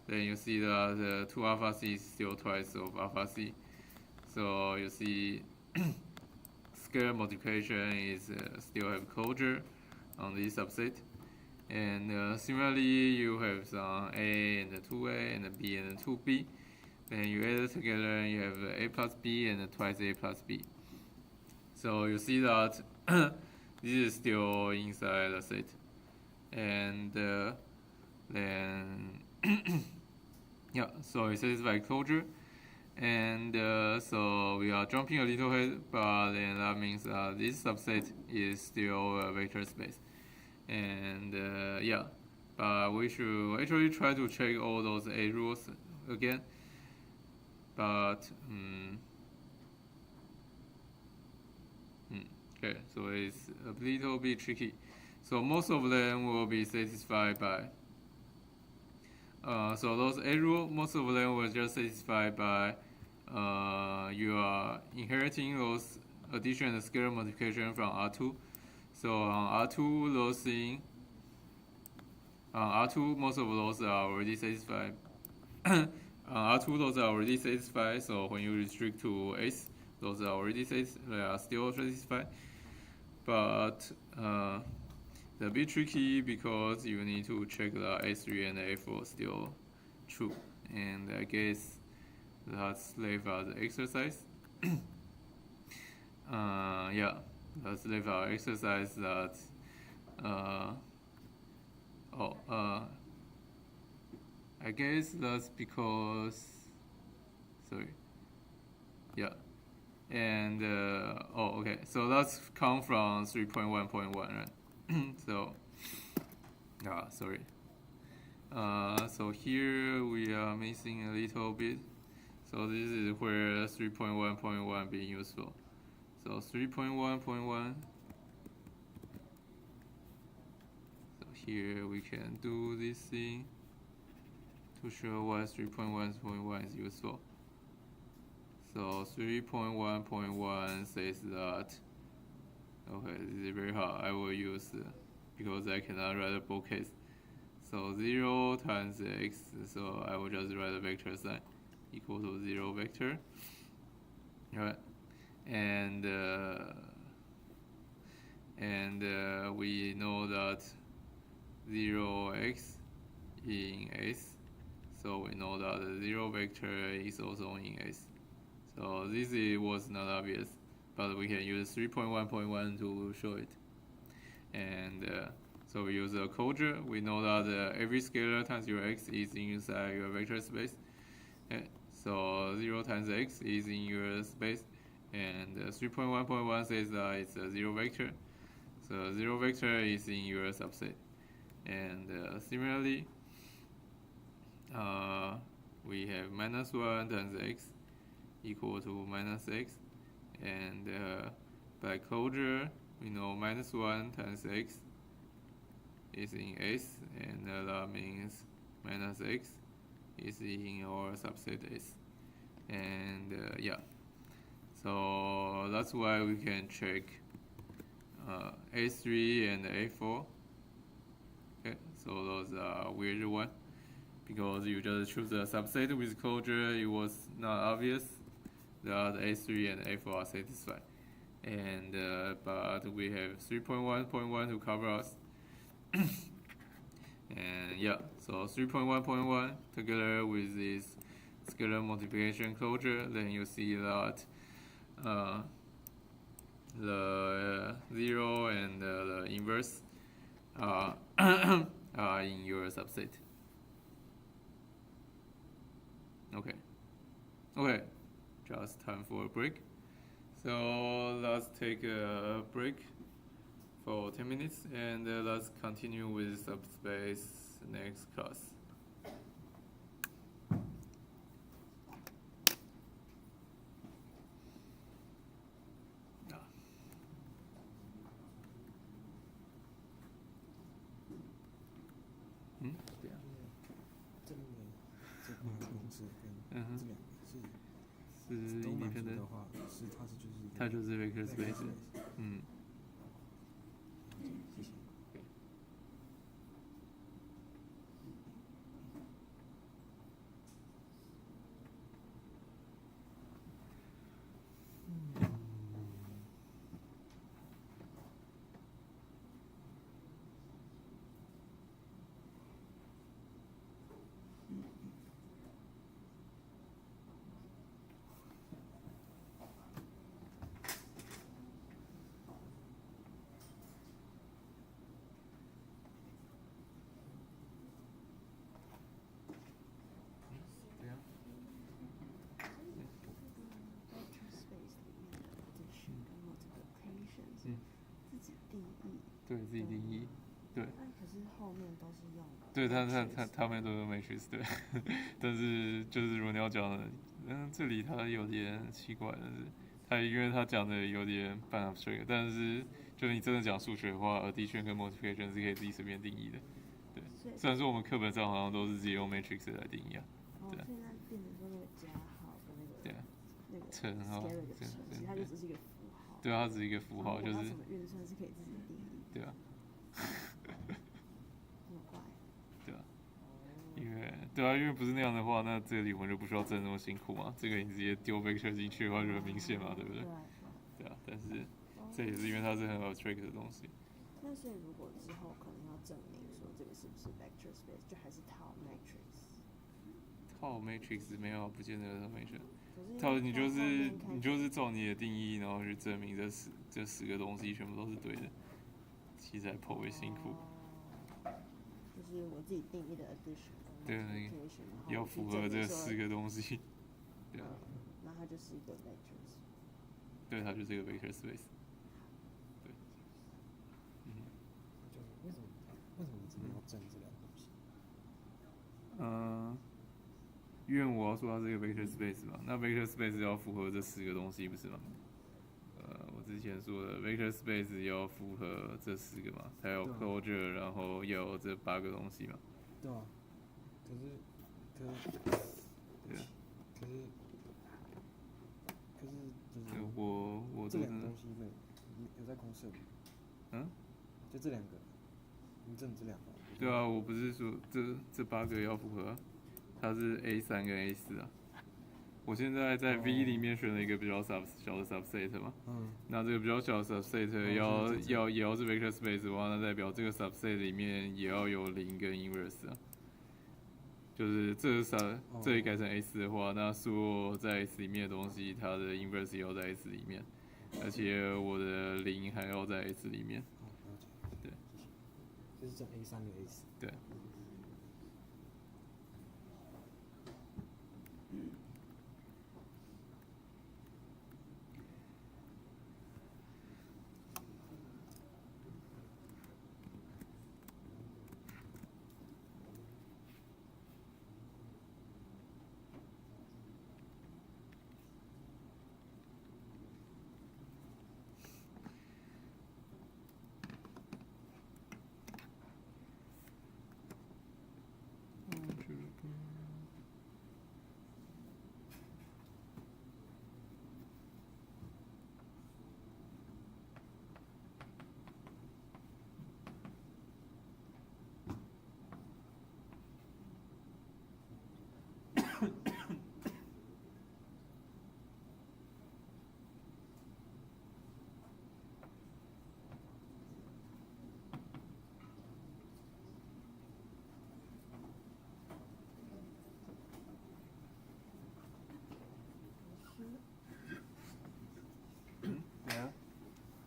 Then you see that 2 alpha C is still twice of alpha C. So you see scalar multiplication is still have closure on this subset. And similarly, you have some A and 2A and B and 2B. Then you add it together, and you have A plus B and twice A plus B. So you see that this is still inside the set. and then yeah, so it satisfies closure. And so we are jumping a little ahead, but then that means this subset is still a vector space. And yeah, but we should actually try to check all those A rules again. But okay, so it's a little bit tricky. So most of them will be satisfied by. So those A rule, most of them were just satisfied by you are inheriting those addition and scalar multiplication from R2. So on R2, those things, R2, most of those are already satisfied. R2, those are already satisfied. So when you restrict to S, those are already they are still satisfied. But a bit tricky because you need to check the A3 and A4 still true, and I guess that's left as exercise. Yeah, that's left as exercise that I guess that's because yeah. And okay, so that's come from 3.1.1, right? So sorry. So here we are missing a little bit. So this is where 3.1.1 being useful. So 3.1.1. So here we can do this thing to show why 3.1.1 is useful. So 3.1.1 says that, okay, this is very hard. I will use, because I cannot write a bold case. So 0 times x, so I will just write a vector sign equal to 0 vector. Right? And we know that 0x in S, so we know that the 0 vector is also in S. So this was not obvious, but we can use 3.1.1 to show it. And so we use a closure. We know that every scalar times your x is inside your vector space. Okay. So 0 times x is in your space, and 3.1.1 says that it's a 0 vector. So 0 vector is in your subset. And similarly, we have -1 times x equal to -x, and by closure we know -1 times x is in S, and that means -x is in our subset S. And yeah, so that's why we can check A3 and A4. Okay, so those are weird one, because you just choose a subset with closure. It was not obvious that A3 and A4 are satisfied, and but we have 3.1.1 to cover us. And yeah, so 3.1.1 together with this scalar multiplication closure, then you see that the 0 and the inverse are in your subset. Okay, just time for a break. So let's take a break for 10 minutes, and let's continue with subspace next class.它就是 vector space。对自己定义，对。但可是后面都是用。对，他们都是 matrix， 对。但是就是如果你要讲的，这里它有点奇怪，但是因为他讲的有点半 abstract， 但是就是你真的讲数学的话 ，addition 跟 multiplication 是可以自己随便定义的。对，虽然说我们课本上好像都是直接用 matrix 来定义啊。对。现在变成说那个加号跟那个对那个乘号，其实它就只是一个符号。对，它只是一个符号，就是。它怎么运算是可以自己定义。对啊。这么怪。对啊。因为不是那样的话，那这里我们就不需要挣那么辛苦嘛。这个你直接丢 vector 进去的话就很明显嘛，对不对？对啊，但是这也是因为它是很 abstract 的东西。那所以如果之后可能要证明说这个是不是 vector space， 就还是套 matrix。套 matrix 没有，不见得是 matrix。套你就是照你的定义，然后去证明这10个东西全部都是对的，其实还颇为辛苦。就是我自己定义的 addition。对，要符合这10个东西。对啊。那它就是一个 vector space。对，它就是一个 vector space。对。就是为什么你真的要证这两个东西？因为我要说它是一个 vector space 嘛，那 vector space 要符合这10个东西，不是吗？我之前说的 vector space 要符合这10个嘛，才有 closure，然后要有这8个东西嘛。对啊。可是。对啊。可是就是我这两个东西有在公式里。就这两个，你证这两个。对啊，我不是说这8个要符合啊，它是 A3 跟 A4啊。我现在在 V 里面选了一个比较小的 subset 嘛。那这个比较小的 subset 也要是 vector space 的话，那代表这个 subset 里面也要有0跟 inverse 啊。就是这里改成 S 的话，那所有在 S 里面的东西，它的 inverse 也要在 S 里面，而且我的0还要在 S 里面。对。就是这 A3 跟 A4。对。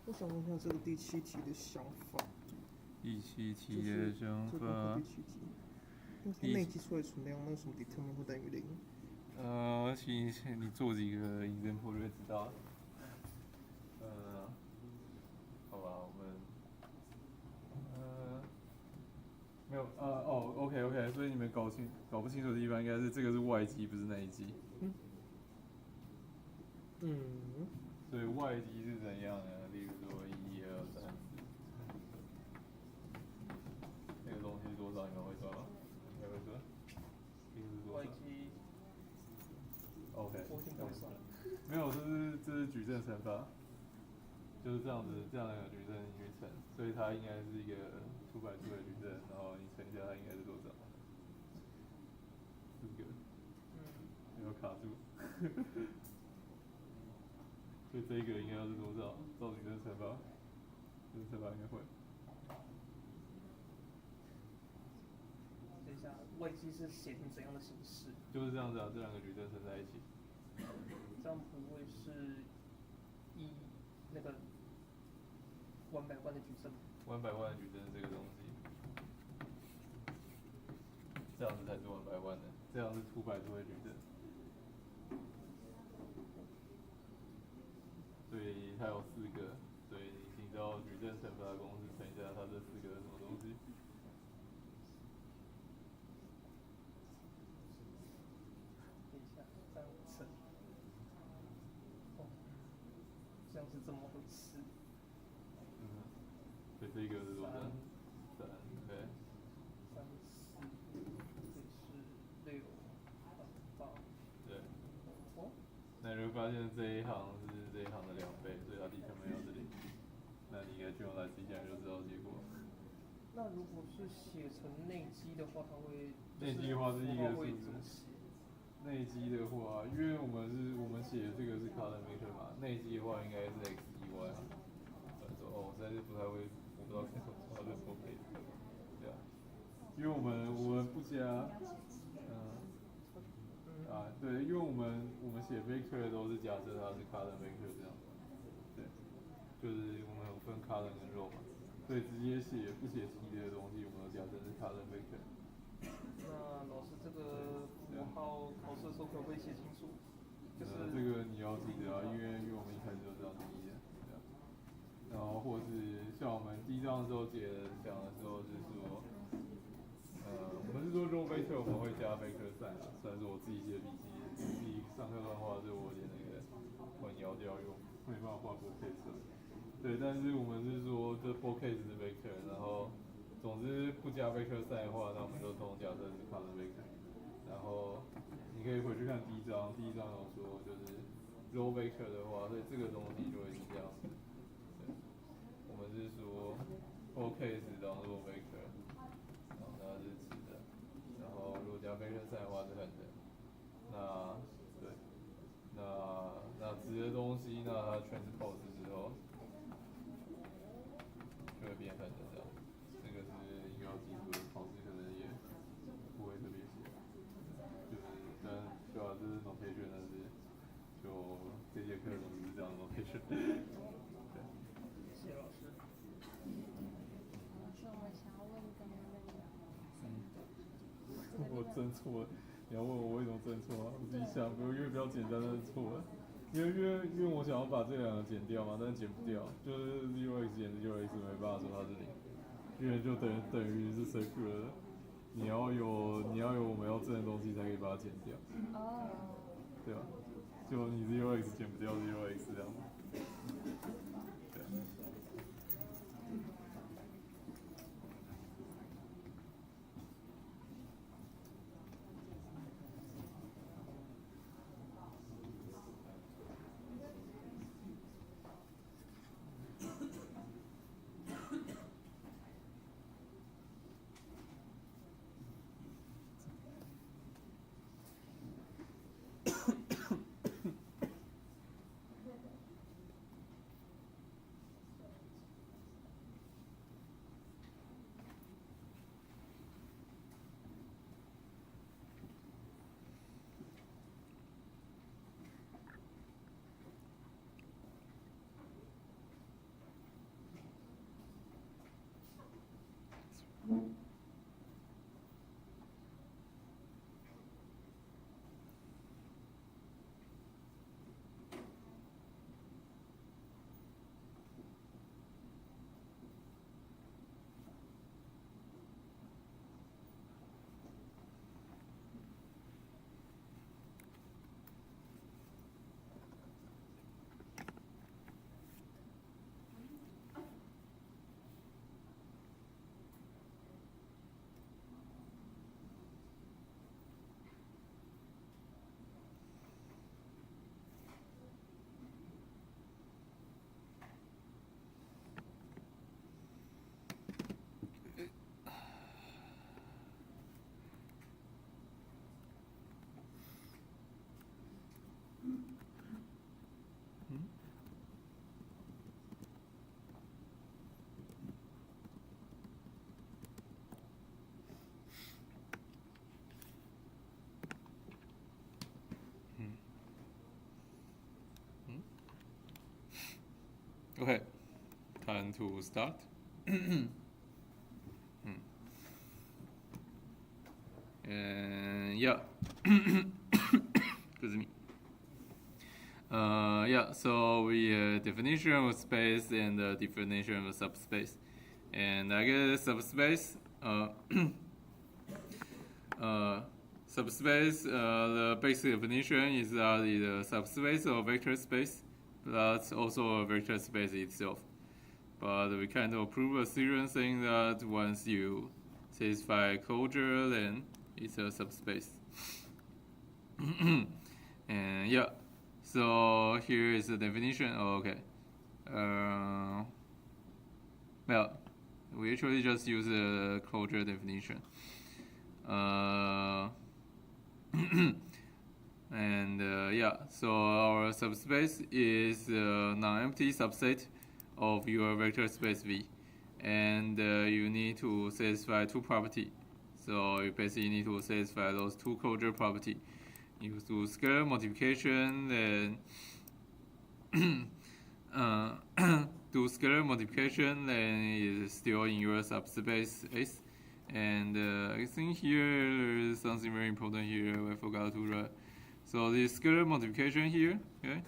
我想问一下这个第7题的想法。第7题的想法。第7题。那一题出来存量，那什么 determine 会等于0？其实你做几个 example 就会知道。好吧，我们没有OK， 所以你们搞不清楚的地方应该是这个是外积，不是内积。所以外积是怎样呢？例如说1、2、3、4，那个东西是多少？你们会算吗？应该会算。外积。OK。我先不会算。没有，这是矩阵乘法，就是这样的矩阵你去乘，所以它应该是一个2 by 2的矩阵，然后你乘一下它应该是多少？4个。没有卡住。所以这个应该要是多少？照矩阵乘法，矩阵乘法应该会。等一下，外积是写成怎样的形式？就是这样子啊，这两个矩阵乘在一起。这样不会是那个100万的矩阵？100万的矩阵是这个东西，这样子才是100万的，这样是2 by 2的矩阵。所以它有4个，所以你知道矩阵乘法的公式乘一下它这4个是什么东西？等一下，这样乘，哦，这样是这么回事。所以这个是多少？3，对。3、4，这是6、8。对。哦。那你会发现这一行是这一行的2倍，所以它底下没有这里。那你应该就用来自己想就知道结果。那如果是写成内积的话，它会内积的话是一个数字。怎么写？内积的话，因为我们写的这个是 column vector 嘛，内积的话应该是 x y 啊。我实在是不太会，我不知道该怎么说这 OK。对啊，因为我们不加，对，因为我们写 vector 都是假设它是 column vector 这样。对，就是我们有分 column 跟 row 嘛，所以直接写不写题的东西，我们都假设是 column vector。那老师这个符号考试的时候可不可以写清楚？就是这个你要记得啊，因为我们一开始就这样定义的，对啊。然后或是像我们第1章的时候讲的时候就是说，我们是说 row vector 我们会加 vector sign 啊，虽然说我自己写笔记上课乱画，所以我有点那个混淆掉，因为没办法画 full case。对，但是我们是说这 full case 是 vector， 然后总之不加 vector sign 的话，那我们就通假设是 column vector。然后你可以回去看第1章有说就是 row vector 的话，所以这个东西就会是这样子。对，我们是说 full case 当做 vector， 然后它是直的，然后如果加 vector sign 的话是横的。那对，那直的东西，那它 transpose 之后就会变横的这样。这个是一个要记住的，考试可能也不会特别写。对啊，这是 notation， 但是就这节课总是这样的 notation。对。谢谢老师。老师，我想要问刚刚那个，我真错了，你要问我为什么真错啊？我自己想，因为比较简单，但是错了。因为我想要把这2个减掉嘛，但是减不掉，就是 0x 减 0x 没办法说它是0，因为就等于是 circular 的。你要有我们要正的东西才可以把它减掉。哦。对吧？就你 0x 减不掉 0x 这样。对。Okay, time to start. And yeah, excuse me. Yeah, so we definition of space and definition of subspace, and I get a subspace. Subspace. The basic definition is that it's a subspace of vector space, plus also a vector space itself. But we kind of prove a theorem saying that once you satisfy closure, then it's a subspace. And yeah, so here is the definition. Oh, okay. Well, we actually just use the closure definition. And yeah, so our subspace is a non-empty subset of your vector space V, and you need to satisfy two properties. So you basically need to satisfy those two closure properties. You do scalar multiplication, then do scalar multiplication, then it's still in your subspace S. And I think here is something very important here I forgot to write. So this scalar multiplication here, okay?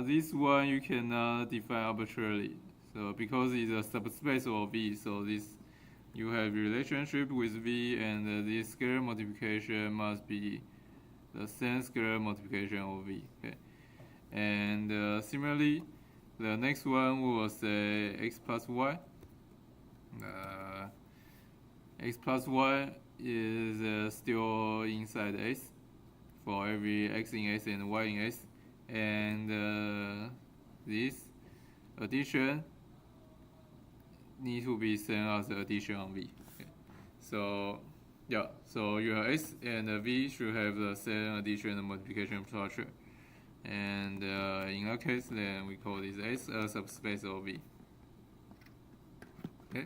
This one you cannot define arbitrarily. So because it's a subspace of V, so this you have relationship with V, and this scalar multiplication must be the same scalar multiplication of V. Okay, and similarly, the next one will say x plus y. X plus y is still inside S for every x in S and y in S, and this addition need to be same as the addition on V. Okay. So yeah, so your S and V should have the same addition and multiplication structure, and in that case, then we call this S a subspace of V. Okay,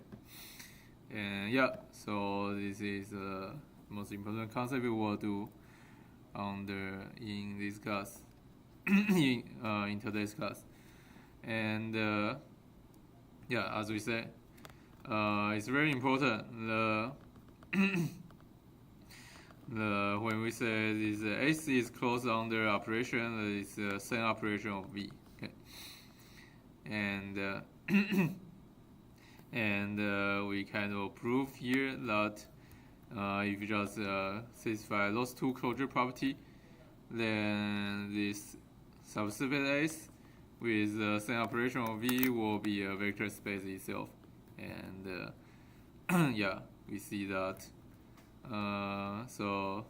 and yeah, so this is the most important concept we will do in this class, in today's class, and yeah, as we said, it's very important. When we say this S is closed under operation, it's the same operation of V. Okay, and and we kind of prove here that if you just satisfy those two closure property, then this subspace S with the same operation of V will be a vector space itself. And yeah, we see that. So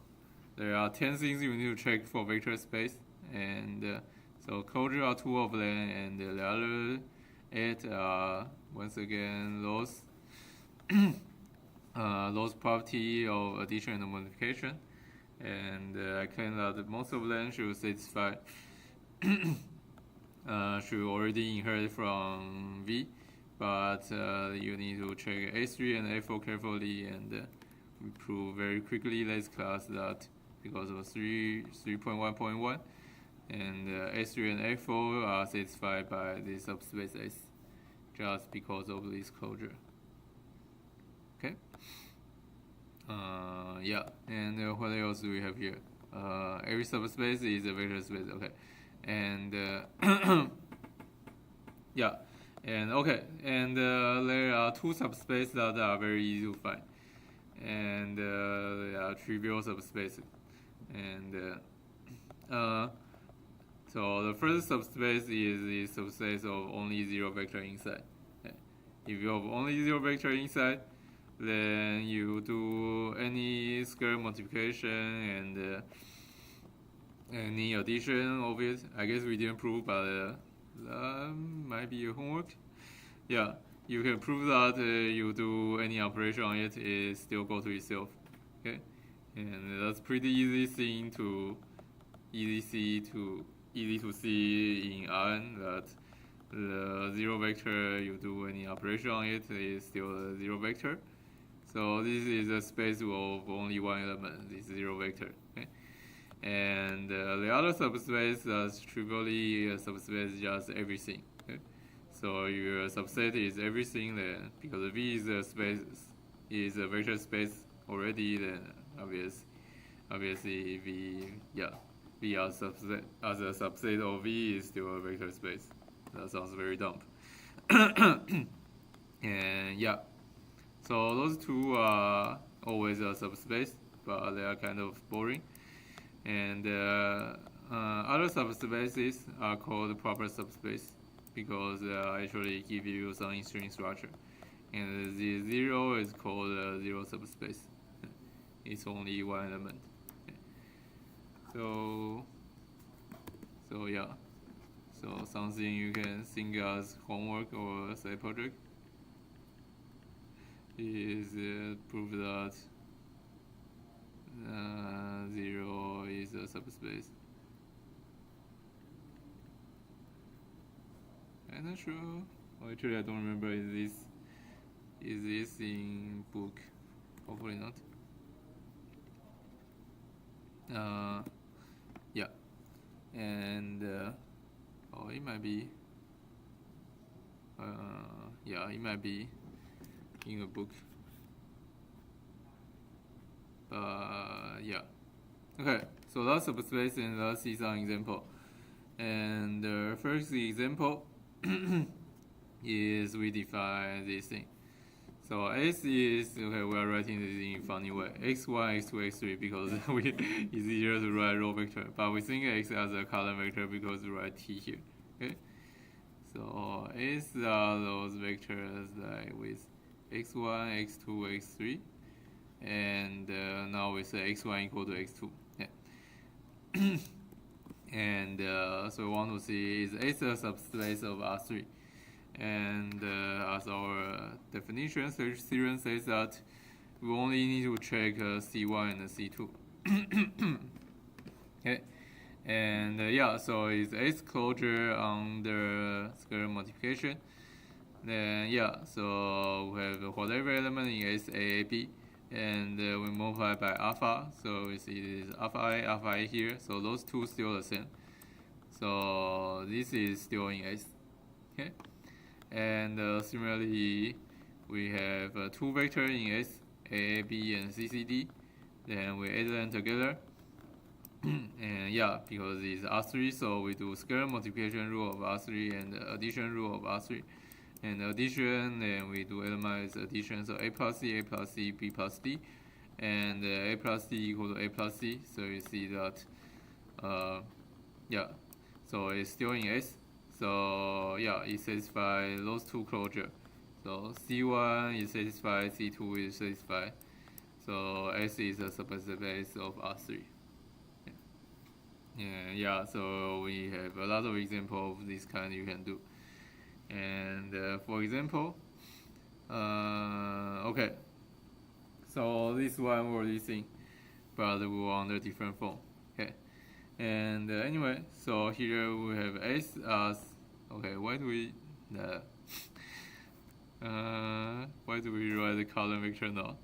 there are 10 things you need to check for vector space, and so closure are 2 of them, and the other 8 are once again those those property of addition and multiplication, and I claim that most of them should satisfy should already inherit from V, but you need to check A3 and A4 carefully, and we prove very quickly in this class that because of 3.1.1, and A3 and A4 are satisfied by the subspace S just because of this closure. Okay. Yeah, and what else do we have here? Every subspace is a vector space. Okay, and yeah, and okay, and there are 2 subspaces that are very easy to find, and they are trivial subspaces, and so the first subspace is the subspace of only 0 vector inside. Okay. If you have only 0 vector inside, then you do any scalar multiplication and any addition of it. I guess we didn't prove, but might be a homework. Yeah, you can prove that you do any operation on it, it still go to itself. Okay, and that's pretty easy thing to easy to see in Rn that the 0 vector you do any operation on it is still a 0 vector. So this is a space of only one element, this 0 vector. Okay? And the other subspace that's trivially a subspace just everything. Okay? So your subset is everything, then because V is a space is a vector space already, then obviously V as a subset of V is still a vector space. That sounds very dumb. And yeah, so those two are always a subspace, but they are kind of boring. And other subspaces are called proper subspace because they actually give you some string structure. And the zero is called zero subspace. It's only one element. So yeah. So something you can think as homework or side project is prove that zero is a subspace. I'm not sure. Oh, actually, I don't remember. Is this in book? Hopefully not. Yeah, and oh, it might be. Yeah, it might be in a book. Yeah. Okay, so that's subspace, and let's see some example. And the first example is we define this thing. So S is, okay, we are writing this in a funny way. x1, x2, x3 because it's easier to write row vector. But we think x as a column vector because we write t here. Okay. So S are those vectors like with x1, x2, x3. And now we say x1 equal to x2. Yeah. And so we want to see is S a subspace of R3. And as our definition search theorem says that we only need to check C1 and C2. Okay, and yeah, so it's S closure under scalar multiplication. Then yeah, so we have whatever element in S A, B, and we multiply by alpha. So we see this alpha I here. So those two still the same. So this is still in S. Okay. And similarly, we have two vectors in S, A, B, and C, C, D. Then we add them together. And yeah, because it's R3, so we do scalar multiplication rule of R3 and addition rule of R3. And addition, then we do element as addition, so A plus C, B plus D. And A plus D equal to A plus C. So you see that, yeah, so it's still in S. So yeah, it satisfies those two closure. So C1 is satisfied, C2 is satisfied. So S is a subspace of R3. Yeah, so we have a lot of examples of this kind you can do. And for example, okay, so this one we're using, but we want a different form. Okay. And anyway, so here we have S as, okay, why do we write the column vector now?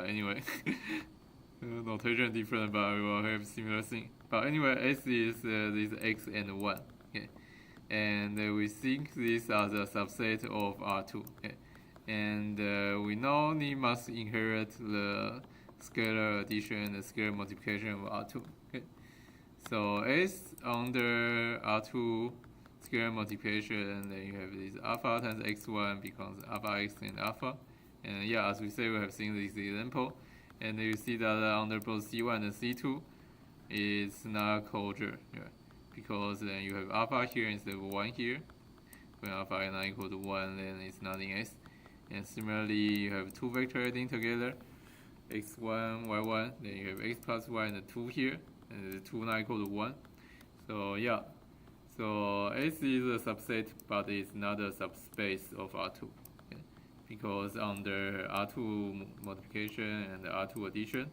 Anyway, notation different, but we will have similar thing. But anyway, S is this X and 1. Okay. And we think this as a subset of R2. Okay. And we know we must inherit the scalar addition and the scalar multiplication of R2. Okay. So S under R2 scalar multiplication, and then you have this alpha times x1 becomes alpha x and alpha. And yeah, as we say, we have seen this example. And you see that under both C1 and C2 is not closure. Yeah. Because then you have alpha here instead of 1 here. When alpha is not equal to 1, then it's not in S. And similarly, you have two vectors adding together, x1, y1, then you have x plus y and 2 here. And the 2 not equal to 1. So yeah, so S is a subset, but it's not a subspace of R2. Okay? Because under R2 multiplication and R2 addition,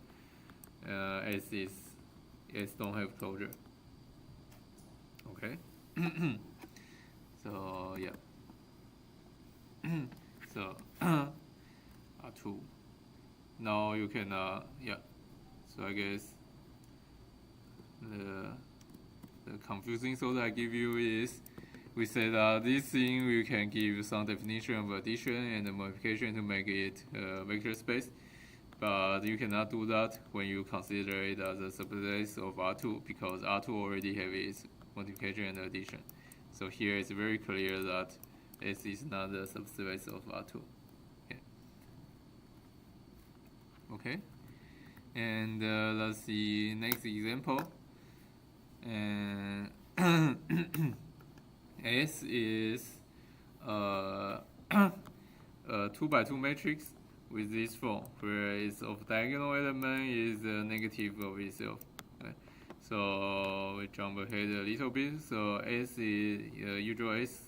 S don't have closure. Okay. So yeah. So R2. Now you can yeah. So I guess the confusing thought I give you is we said that this thing we can give some definition of addition and multiplication to make it a vector space, but you cannot do that when you consider it as a subspace of R2 because R2 already have its multiplication and addition. So here it's very clear that S is not a subspace of R2. Okay, and let's see next example. And S is a 2x2 matrix with this form, where its off-diagonal element is the negative of itself. Okay. So we jump ahead a little bit. So S is usual S.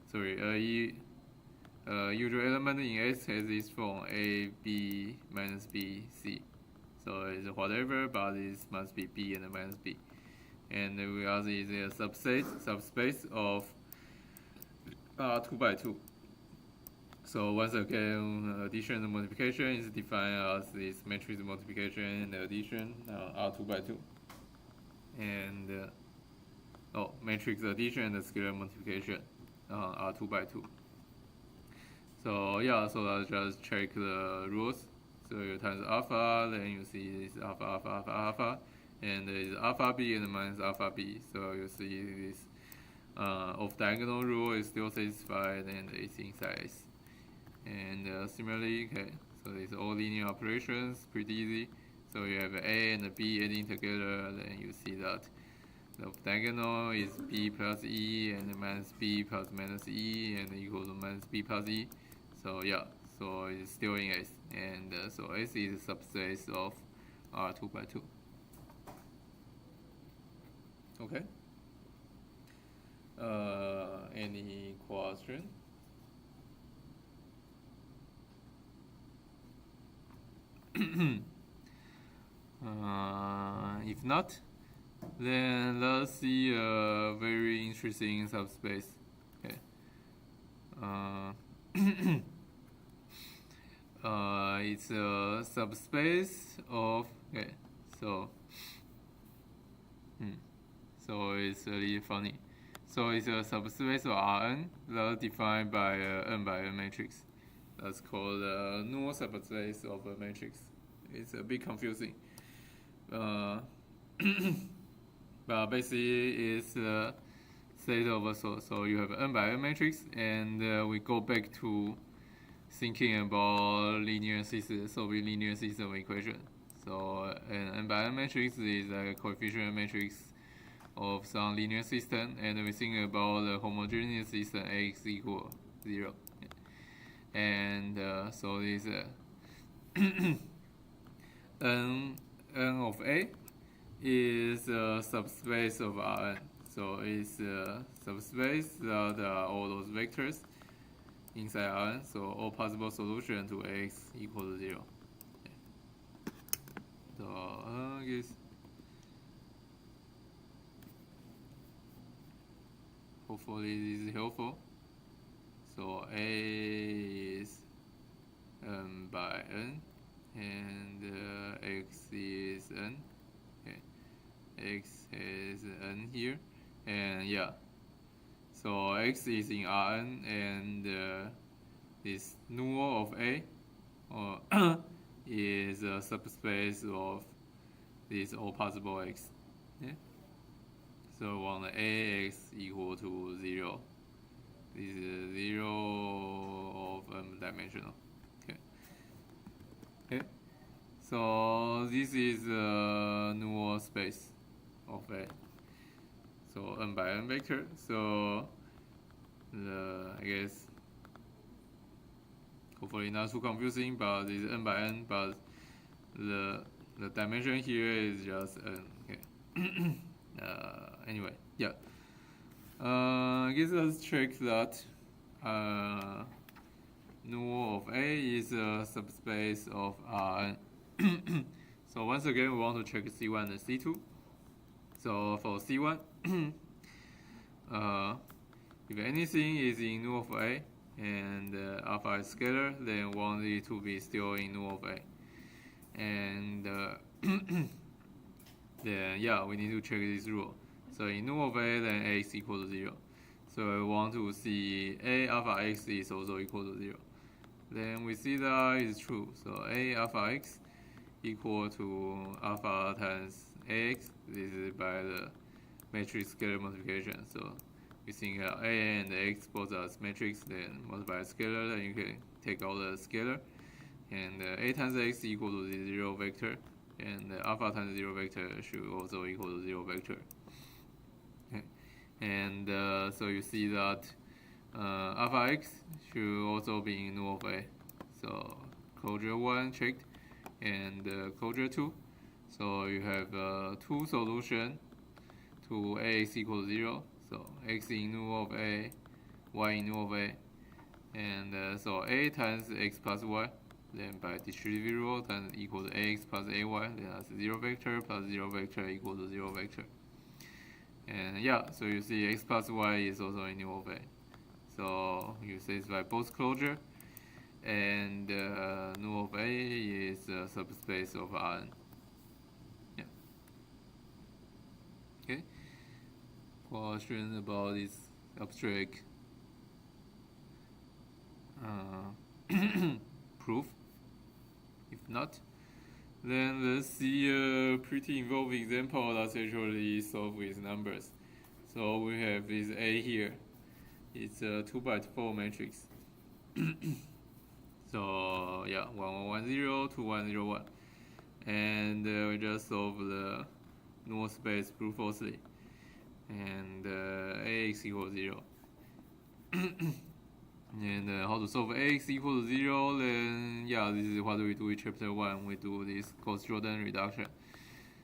Sorry, usual element in S has this form A, B, minus B, C. So it's whatever, but it must be B and minus B. And we ask is a subspace of 2x2. So once again, addition and multiplication is defined as this matrix multiplication and addition are 2x2. And matrix addition and scalar multiplication are 2x2. So yeah, so let's just check the rules. So you times alpha, then you see this alpha, alpha, alpha, alpha, and there is alpha b and minus alpha b. So you see this off-diagonal rule is still satisfied, and it's inside S. And similarly, okay, so it's all linear operations, pretty easy. So you have A and B adding together, then you see that the diagonal is B plus E and minus B plus minus E and equal to minus B plus E. So yeah, so it's still in S, and so S is a subspace of R 2x2. Okay. Any question? If not, then let's see a very interesting subspace. Okay. It's a subspace of, okay, so it's really funny. So it's a subspace of Rn that's defined by n by n matrix. That's called a null subspace of a matrix. It's a bit confusing. But basically it's a set of so you have n by n matrix, and we go back to thinking about linear system, solving linear system equation. So an n by n matrix is a coefficient matrix of some linear system, and we think about the homogeneous system X equal 0. And so this n of A is a subspace of Rn. So it's a subspace that are all those vectors inside Rn. So all possible solution to X equal to 0. So I guess hopefully this is helpful. So A is n by n, and X is n. Okay. X has n here, and yeah. So X is in Rn, and this null of A is a subspace of this all possible X. Yeah. So we want Ax equal to 0. This is 0 of m dimensional. Okay. Okay. So this is the null space of A. So n by n vector. So I guess hopefully not too confusing, but this is n by n, but the dimension here is just n. Okay. Anyway, yeah. I guess let's check that null of A is a subspace of Rn. So once again, we want to check C1 and C2. So for C1, if anything is in null of A and alpha is scalar, then we want it to be still in null of A. And then yeah, we need to check this rule. So in null of A, then X equal to 0. So we want to see A alpha X is also equal to 0. Then we see that is true. So A alpha X equal to alpha times Ax. This is by the matrix scalar multiplication. So we think A and X both are matrix, then multiply scalar, then you can take out the scalar. and a times x equal to the 0 vector, and alpha times 0 vector should also equal to 0 vector. Okay. And so you see that alpha x should also be in nu of a. So closure 1 checked, and closure 2. So you have two solutions to ax equal to 0. So x in nu of a, y in nu of a, and so a times x plus y, then by distributive rule times equal to ax plus ay, then that's 0 vector plus 0 vector equal to 0 vector. And yeah, so you see x plus y is also in nu of a. So you satisfy both closure, and nu of a is a subspace of Rn. Yeah. Okay. Question about this abstract proof. If not, then let's see a pretty involved example that's actually solved with numbers. So we have this A here. It's a 2x4 matrix. So yeah, 1110, 2101, and we just solve the null space brute forcefully, and ax equals 0. And how to solve ax equal to 0, then yeah, this is what we do in chapter 1. We do this Gauss-Jordan reduction.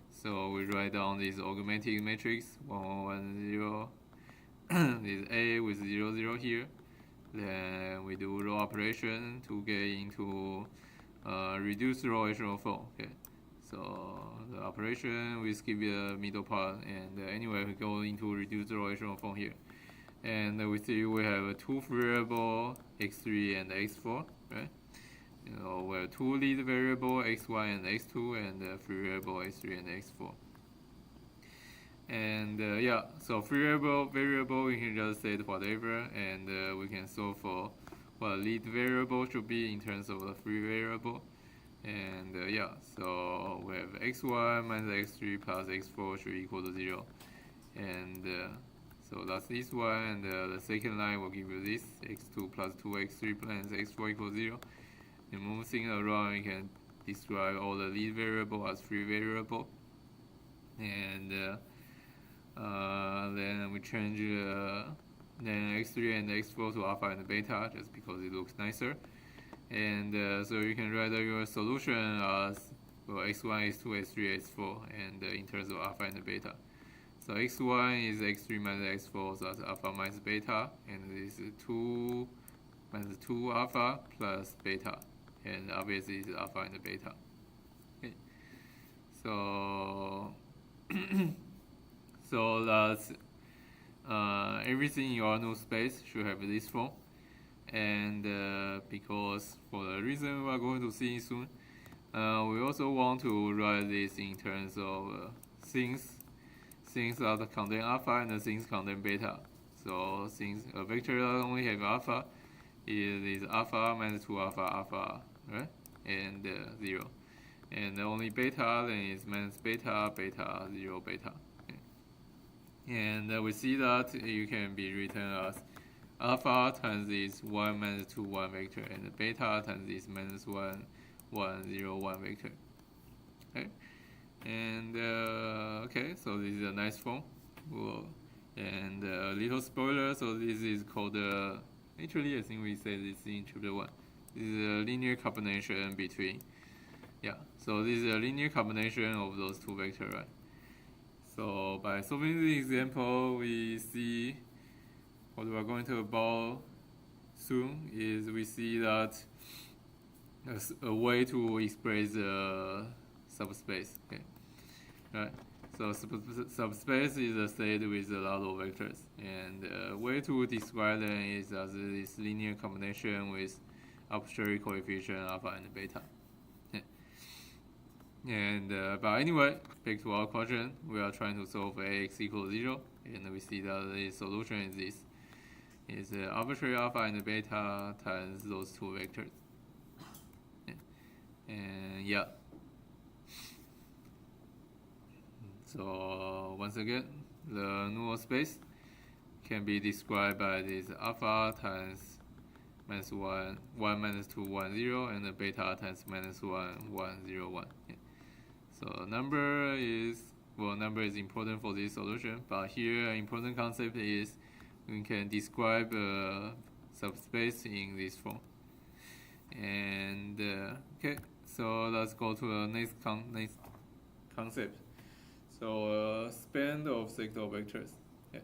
So we write down this augmented matrix 1110, this A with 0, 0 here. Then we do row operation to get into reduced row echelon form. Okay, so the operation we skip the middle part, and anyway we go into reduced row echelon form here. And we see we have two variable x3 and x4, right? You know, we have two lead variable x1 and x2, and free variable x3 and x4. And yeah, so free variable we can just set whatever, and we can solve for what lead variable should be in terms of the free variable. And yeah, so we have x1 minus x3 plus x4 should equal to 0. And so that's this one, and the second line will give you this, x2 plus 2x3 plus x4 equals 0. And moving around, you can describe all the lead variable as free variable. And then we change then x3 and x4 to alpha and beta, just because it looks nicer. And so you can write your solution as well, x1, x2, x3, x4, and in terms of alpha and beta. So x1 is x3 minus x4, so that's alpha minus beta, and this is 2 minus 2 alpha plus beta, and obviously it's alpha and beta. Okay. So so that's everything in your null space should have this form, and because for the reason we are going to see soon, we also want to write this in terms of things that contain alpha and things contain beta. So since a vector that only have alpha is alpha minus 2 alpha, right? And 0. And only beta then is minus beta, 0, beta. Okay. And we see that you can be written as alpha times this 1 minus 2 1 vector, and beta times this minus 1 1 0 1 vector. Okay. And okay, so this is a nice form. Cool. And a little spoiler, so this is called actually I think we said this in chapter 1. This is a linear combination between, yeah, so this is a linear combination of those two vectors, right? So by solving this example, we see what we are going to about soon is we see that a way to express the subspace. Okay. Right. So subspace is a set with a lot of vectors, and a way to describe them is as this linear combination with arbitrary coefficient alpha and beta. Yeah. And but anyway, back to our question, we are trying to solve ax equals 0, and we see that the solution is this: is arbitrary alpha and beta times those two vectors. Yeah. And yeah. So once again, the null space can be described by this alpha times minus 1, 1 minus 2, 1, 0, and the beta times minus 1, 1, 0, 1. Yeah. So number is important for this solution, but here an important concept is we can describe a subspace in this form. And okay, so let's go to the next concept. So span of sector vectors. Yeah.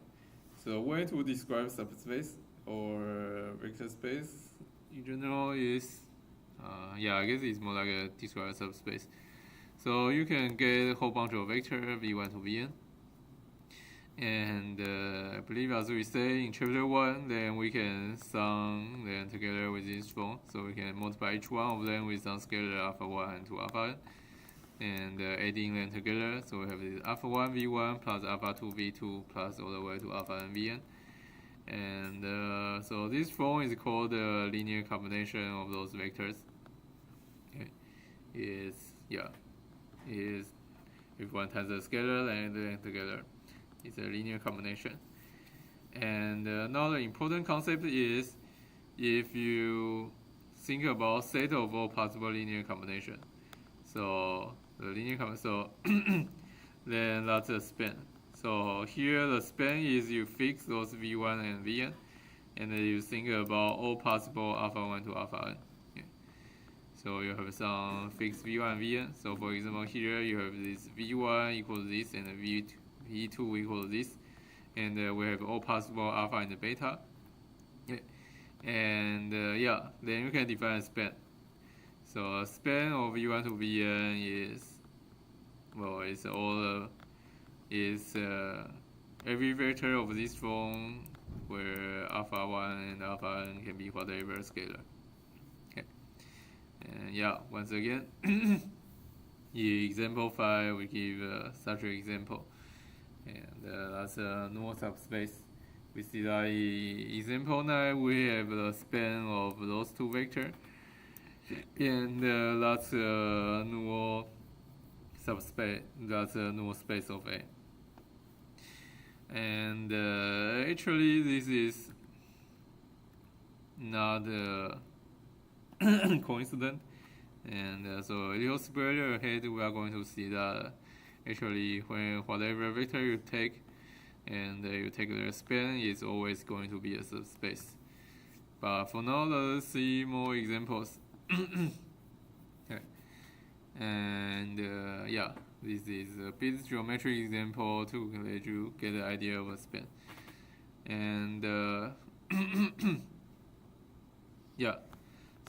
So way to describe subspace or vector space in general is, I guess it's more like a describe subspace. So you can get a whole bunch of vector v1 to vn. And I believe as we say in chapter 1, then we can sum them together with this form. So we can multiply each one of them with some scalar alpha 1 and 2 alpha n. And adding them together, so we have this alpha 1 v1 plus alpha 2 v2 plus all the way to alpha n vn. And so this form is called the linear combination of those vectors. Okay. Is if one times the scalar and then together. It's a linear combination. And another important concept is if you think about set of all possible linear combination. So the linear combination, then that's a span. So here the span is you fix those v1 and vn, and then you think about all possible alpha 1 to alpha n. Yeah. So you have some fixed v1 and vn. So for example here you have this v1 equals this and v2 equals this, and we have all possible alpha and beta. Yeah. And then you can define a span. So a span of v1 to vn is every vector of this form where alpha 1 and alpha n can be whatever scalar. Okay. And once again, in example 5 we give such an example. And that's a normal subspace. We see that in example 9 we have the span of those two vectors, and that's a null subspace. That's a null space of A. And actually, this is not coincident. And so a little further ahead, we are going to see that actually, when whatever vector you take, and you take their span, is always going to be a subspace. But for now, let's see more examples. Okay. And this is a bit geometric example to let you get the idea of a span. And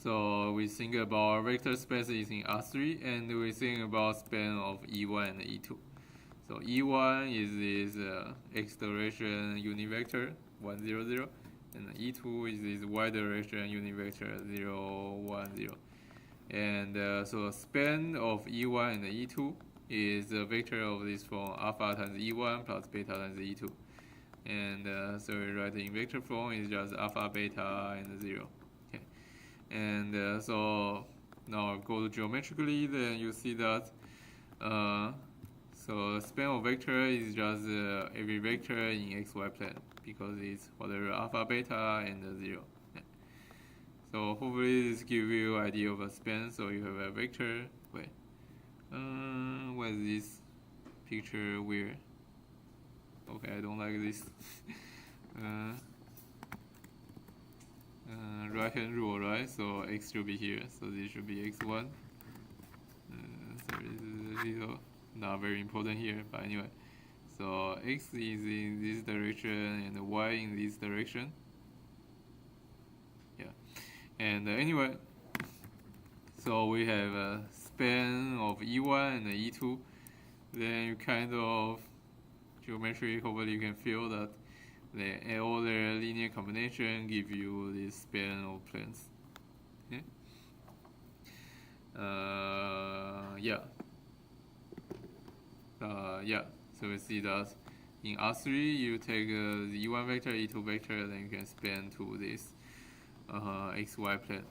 so we think about vector spaces in R3, and we think about span of E1 and E2. So E1 is this x direction unit vector 1, 0, 0, and E2 is this y direction unit vector 0, 1, 0. And so the span of E1 and E2 is a vector of this form alpha times E1 plus beta times E2. And so we write in vector form is just alpha, beta, and 0. Okay. And so now go geometrically, then you see that so the span of vector is just every vector in xy plane because it's whatever alpha, beta, and 0. Yeah. So hopefully this gives you an idea of a span. So you have a vector. Wait, why is this picture weird? Okay, I don't like this. Right hand rule, right? So x should be here. So this should be x1. So it's a little not very important here, but anyway. So x is in this direction and y in this direction. Yeah. And anyway, so we have a span of E1 and E2. Then you kind of geometry, hopefully you can feel that all the linear combination give you this span of planes. Okay? So we see that in R3 you take the E1 vector, E2 vector, then you can span to this xy plane.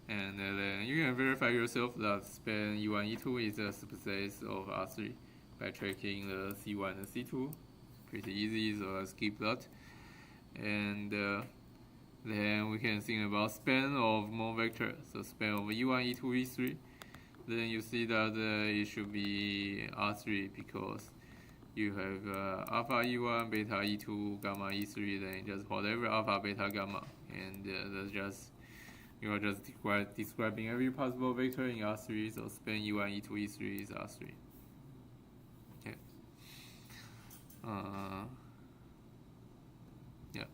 And then you can verify yourself that span E1, E2 is a subspace of R3 by checking the C1 and C2. Pretty easy, so let's skip that. and then we can think about span of more vector. So span of E1, E2, E3. Then you see that it should be R3 because you have alpha E1, beta E2, gamma E3, then just whatever alpha, beta, gamma, and that's just you are just describing every possible vector in R3. So span E1, E2, E3 is R3. Okay. Yeah.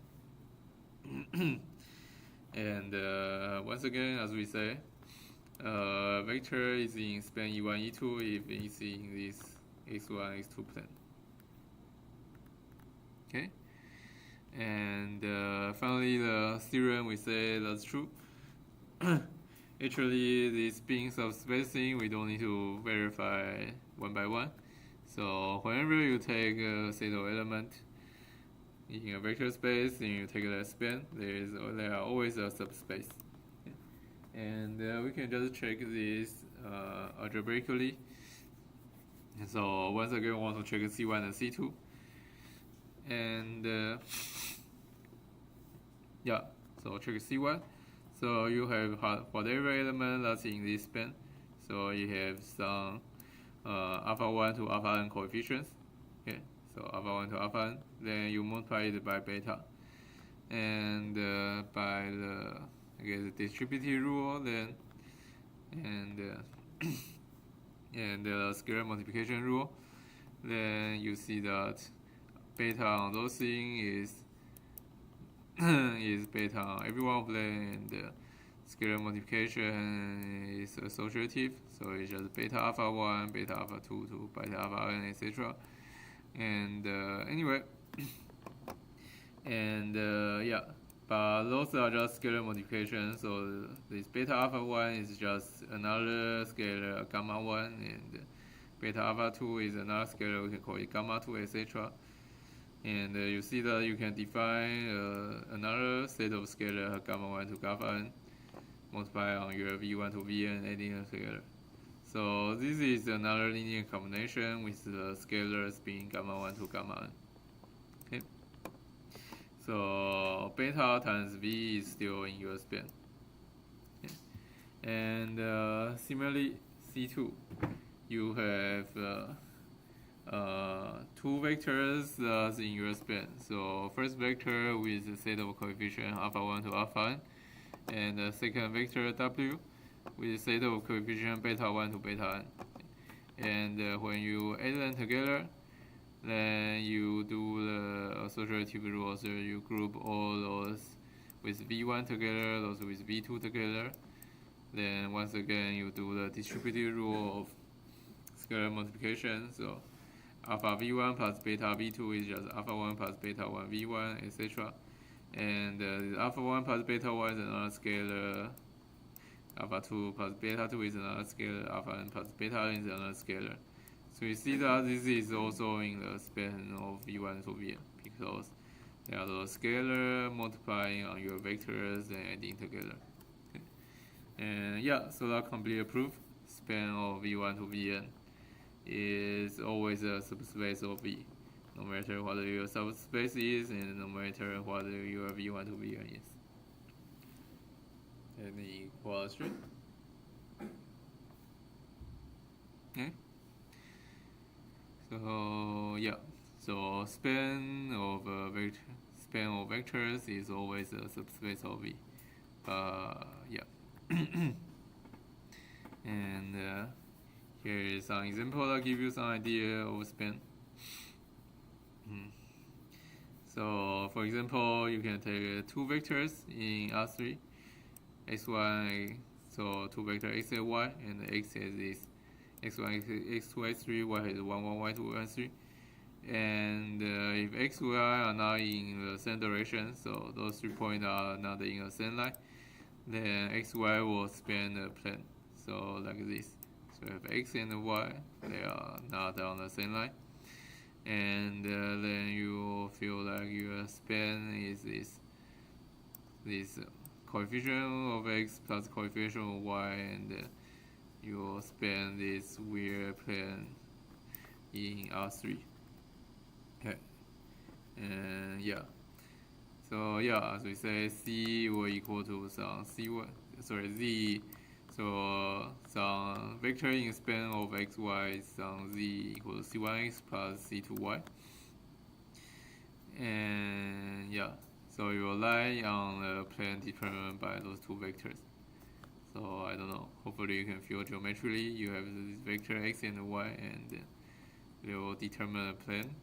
And once again, as we say, vector is in span E1, E2 if it's in this x1, x2 plane. Okay, and finally the theorem we say that's true. Actually, this being subspacing, we don't need to verify one by one. So whenever you take a set of element in a vector space and you take that span, there are always a subspace. And we can just check this algebraically. So once again, we want to check C1 and C2. And yeah, so check C1. So you have whatever element that's in this span. So you have some alpha 1 to alpha n coefficients. Okay, so alpha 1 to alpha n. Then you multiply it by beta. And by the distributive rule, then and the scalar multiplication rule, then you see that beta on those things is beta on every one of them, and scalar multiplication is associative, so it's just beta alpha 1, beta alpha 2 to beta alpha n, etc. And anyway, and yeah, but those are just scalar multiplication, so this beta alpha 1 is just another scalar gamma 1, and beta alpha 2 is another scalar, we can call it gamma 2, etc. And you see that you can define another set of scalar gamma 1 to gamma n, multiply on your v1 to vn, adding them together. So this is another linear combination with the scalars being gamma 1 to gamma n. Okay. So beta times v is still in your span. Okay. And similarly, C2, you have two vectors that's in your span. So first vector with a set of coefficient alpha 1 to alpha n, and the second vector w with a set of coefficient beta 1 to beta n. And when you add them together, then you do the associative rule, so you group all those with v1 together, those with v2 together. Then once again you do the distributive rule of scalar multiplication, so alpha v1 plus beta v2 is just alpha 1 plus beta 1 v1, etc. And alpha 1 plus beta 1 is another scalar, alpha 2 plus beta 2 is another scalar, alpha n plus beta n is another scalar. So you see that this is also in the span of v1 to vn, because they are the scalar multiplying on your vectors and adding together. Okay. And yeah, so that complete proof. Span of v1 to vn is always a subspace of v, no matter what your subspace is and no matter what your v1 to vn is. Any question? Okay. So yeah, so span of vectors is always a subspace of v. Yeah. And here is some example that give you some idea of span. So for example, you can take two vectors in R3, x1, so two vector x and y, and x has this x1, x2, x3, y has 1, 1, y2, y3. And if x, y are not in the same direction, so those 3 points are not in the same line, then x, y will span the plane. So like this. So if x and y, they are not on the same line. And then you feel like your span is this coefficient of x plus coefficient of y, and you will span this weird plane in R3. Okay. And yeah, So yeah, as we say, C will equal to some C1, sorry, Z. So some vector in span of x, y is some Z equals C1x plus C2y. And yeah, so you rely on the plane determined by those two vectors. So I don't know, hopefully you can feel geometrically you have this vector x and y, and they will determine a plane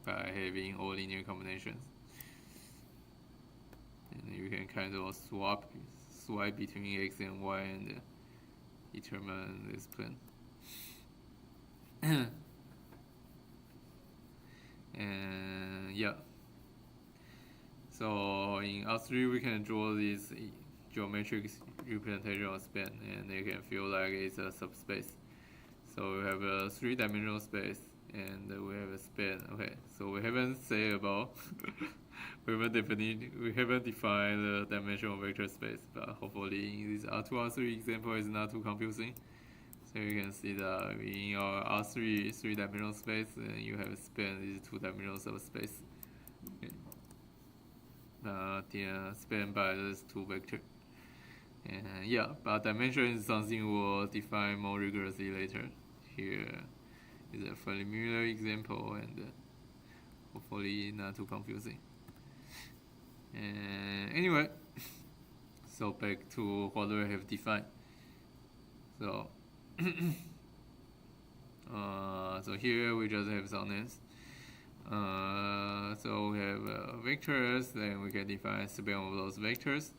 by having all linear combinations. And you can kind of swipe between x and y and determine this plane. And yeah, so in R3 we can draw this geometric representation of span, and you can feel like it's a subspace. So we have a 3-dimensional space, and we have a span. Okay, so we haven't said about we haven't defined the dimension of vector space, but hopefully in this R2 R3 example is not too confusing. So you can see that in our R3 3-dimensional space, you have a span is 2-dimensional subspace. Okay. Spanned by these two vectors. And yeah, but dimension is something we'll define more rigorously later. Here is a familiar example, and hopefully not too confusing. And anyway, so back to what we have defined. So so here we just have some names. So we have vectors, then we can define span of those vectors,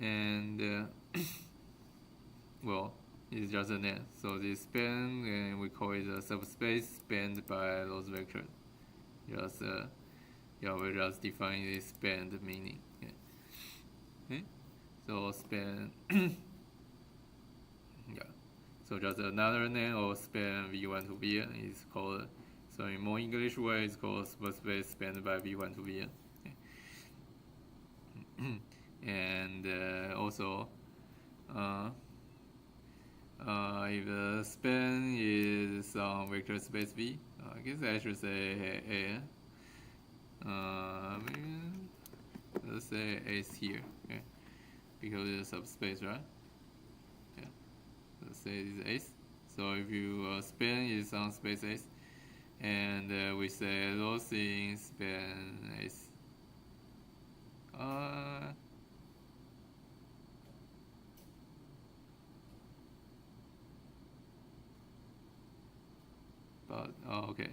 and well, it's just a name. So this span, and we call it a subspace spanned by those vectors. Just yeah, we just define this span meaning. Yeah. Okay. So span. Yeah. So just another name of span V1 to Vn is called. So in more English way, it's called subspace spanned by V1 to Vn. Okay. And also, if the span is some vector space V, I guess I should say A. Let's say S here, okay? Because it's a subspace, right? Yeah. Let's say it's S. So if you span is on space S, and we say those things span S. But okay.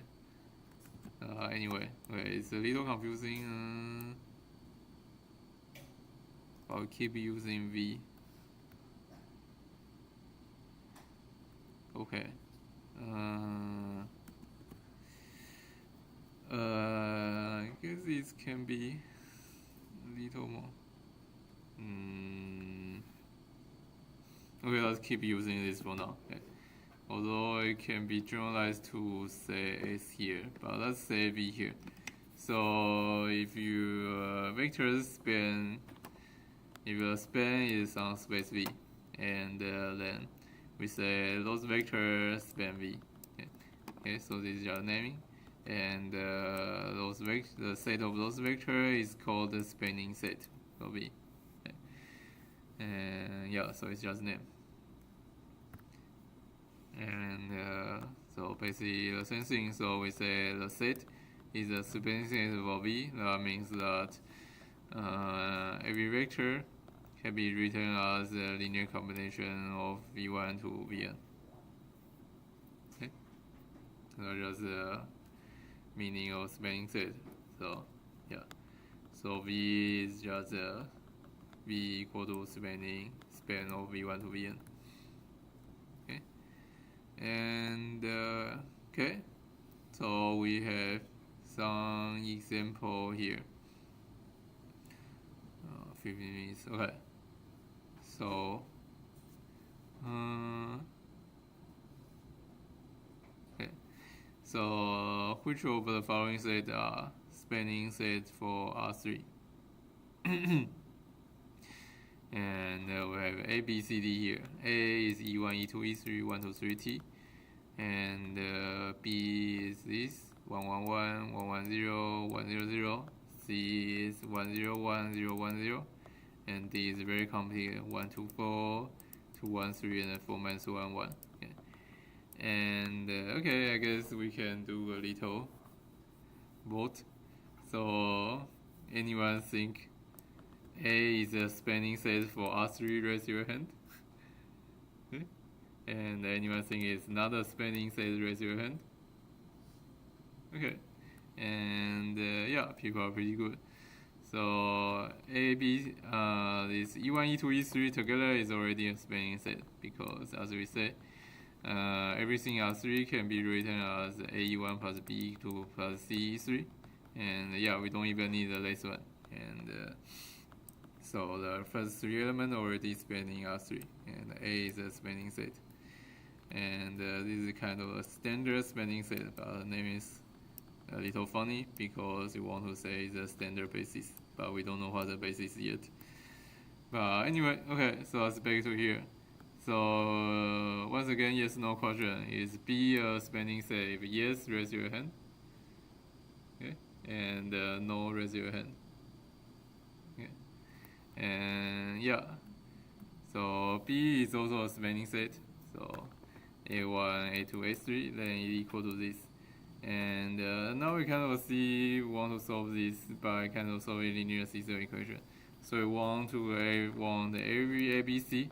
Anyway, okay, it's a little confusing. I'll keep using V. Okay. I guess it can be a little more. Okay, let's keep using this for now. Okay. Although it can be generalized to say S here, but let's say V here. So if you vectors span, if your span is on space V, and then we say those vectors span V. Okay, so this is your naming, and the set of those vectors is called the spanning set for V. Okay. And yeah, so it's just name. And so basically the same thing. So we say the set is a spanning set for V. That means that every vector can be written as a linear combination of V1 to Vn. Okay, so that's the meaning of spanning set. So yeah, so V is just V equal to span of V1 to Vn. Okay, and okay, so we have some example here. 15 minutes. Okay. So, okay. So, which of the following set are spanning set for R3? And we have A, B, C, D here. A is E1, E2, E3, 1, 2, 3, T. And B is this 1, 1, 1, 1, 1, 0, 1, 0, 0. C C is 1 0 1 0 1 0, and D is very complicated, 1 2 4 2 1 3 and then 4 minus 1 1. Okay. And okay, I guess we can do a little vote. So anyone think A is a spanning set for R3? Raise your hand. And anyone think it's not a spanning set? Raise your hand. Okay. And yeah, people are pretty good. So A, B, this E1, E2, E3 together is already a spanning set because, as we say, everything R3 can be written as AE1 plus BE2 plus CE3. And yeah, we don't even need the last one. And so the first three elements already spanning R3, and A is a spanning set. And this is kind of a standard spanning set, but the name is a little funny because we want to say it's a standard basis, but we don't know what the basis yet. But anyway, okay, so let's back to here. So once again, yes, no question. Is B a spanning set? If yes, raise your hand. Okay, and no, raise your hand. Okay, and yeah, so B is also a spanning set. So A1, A2, A3, then it equal to this. And now we kind of see we want to solve this by kind of solving linear system equation. So we want every ABC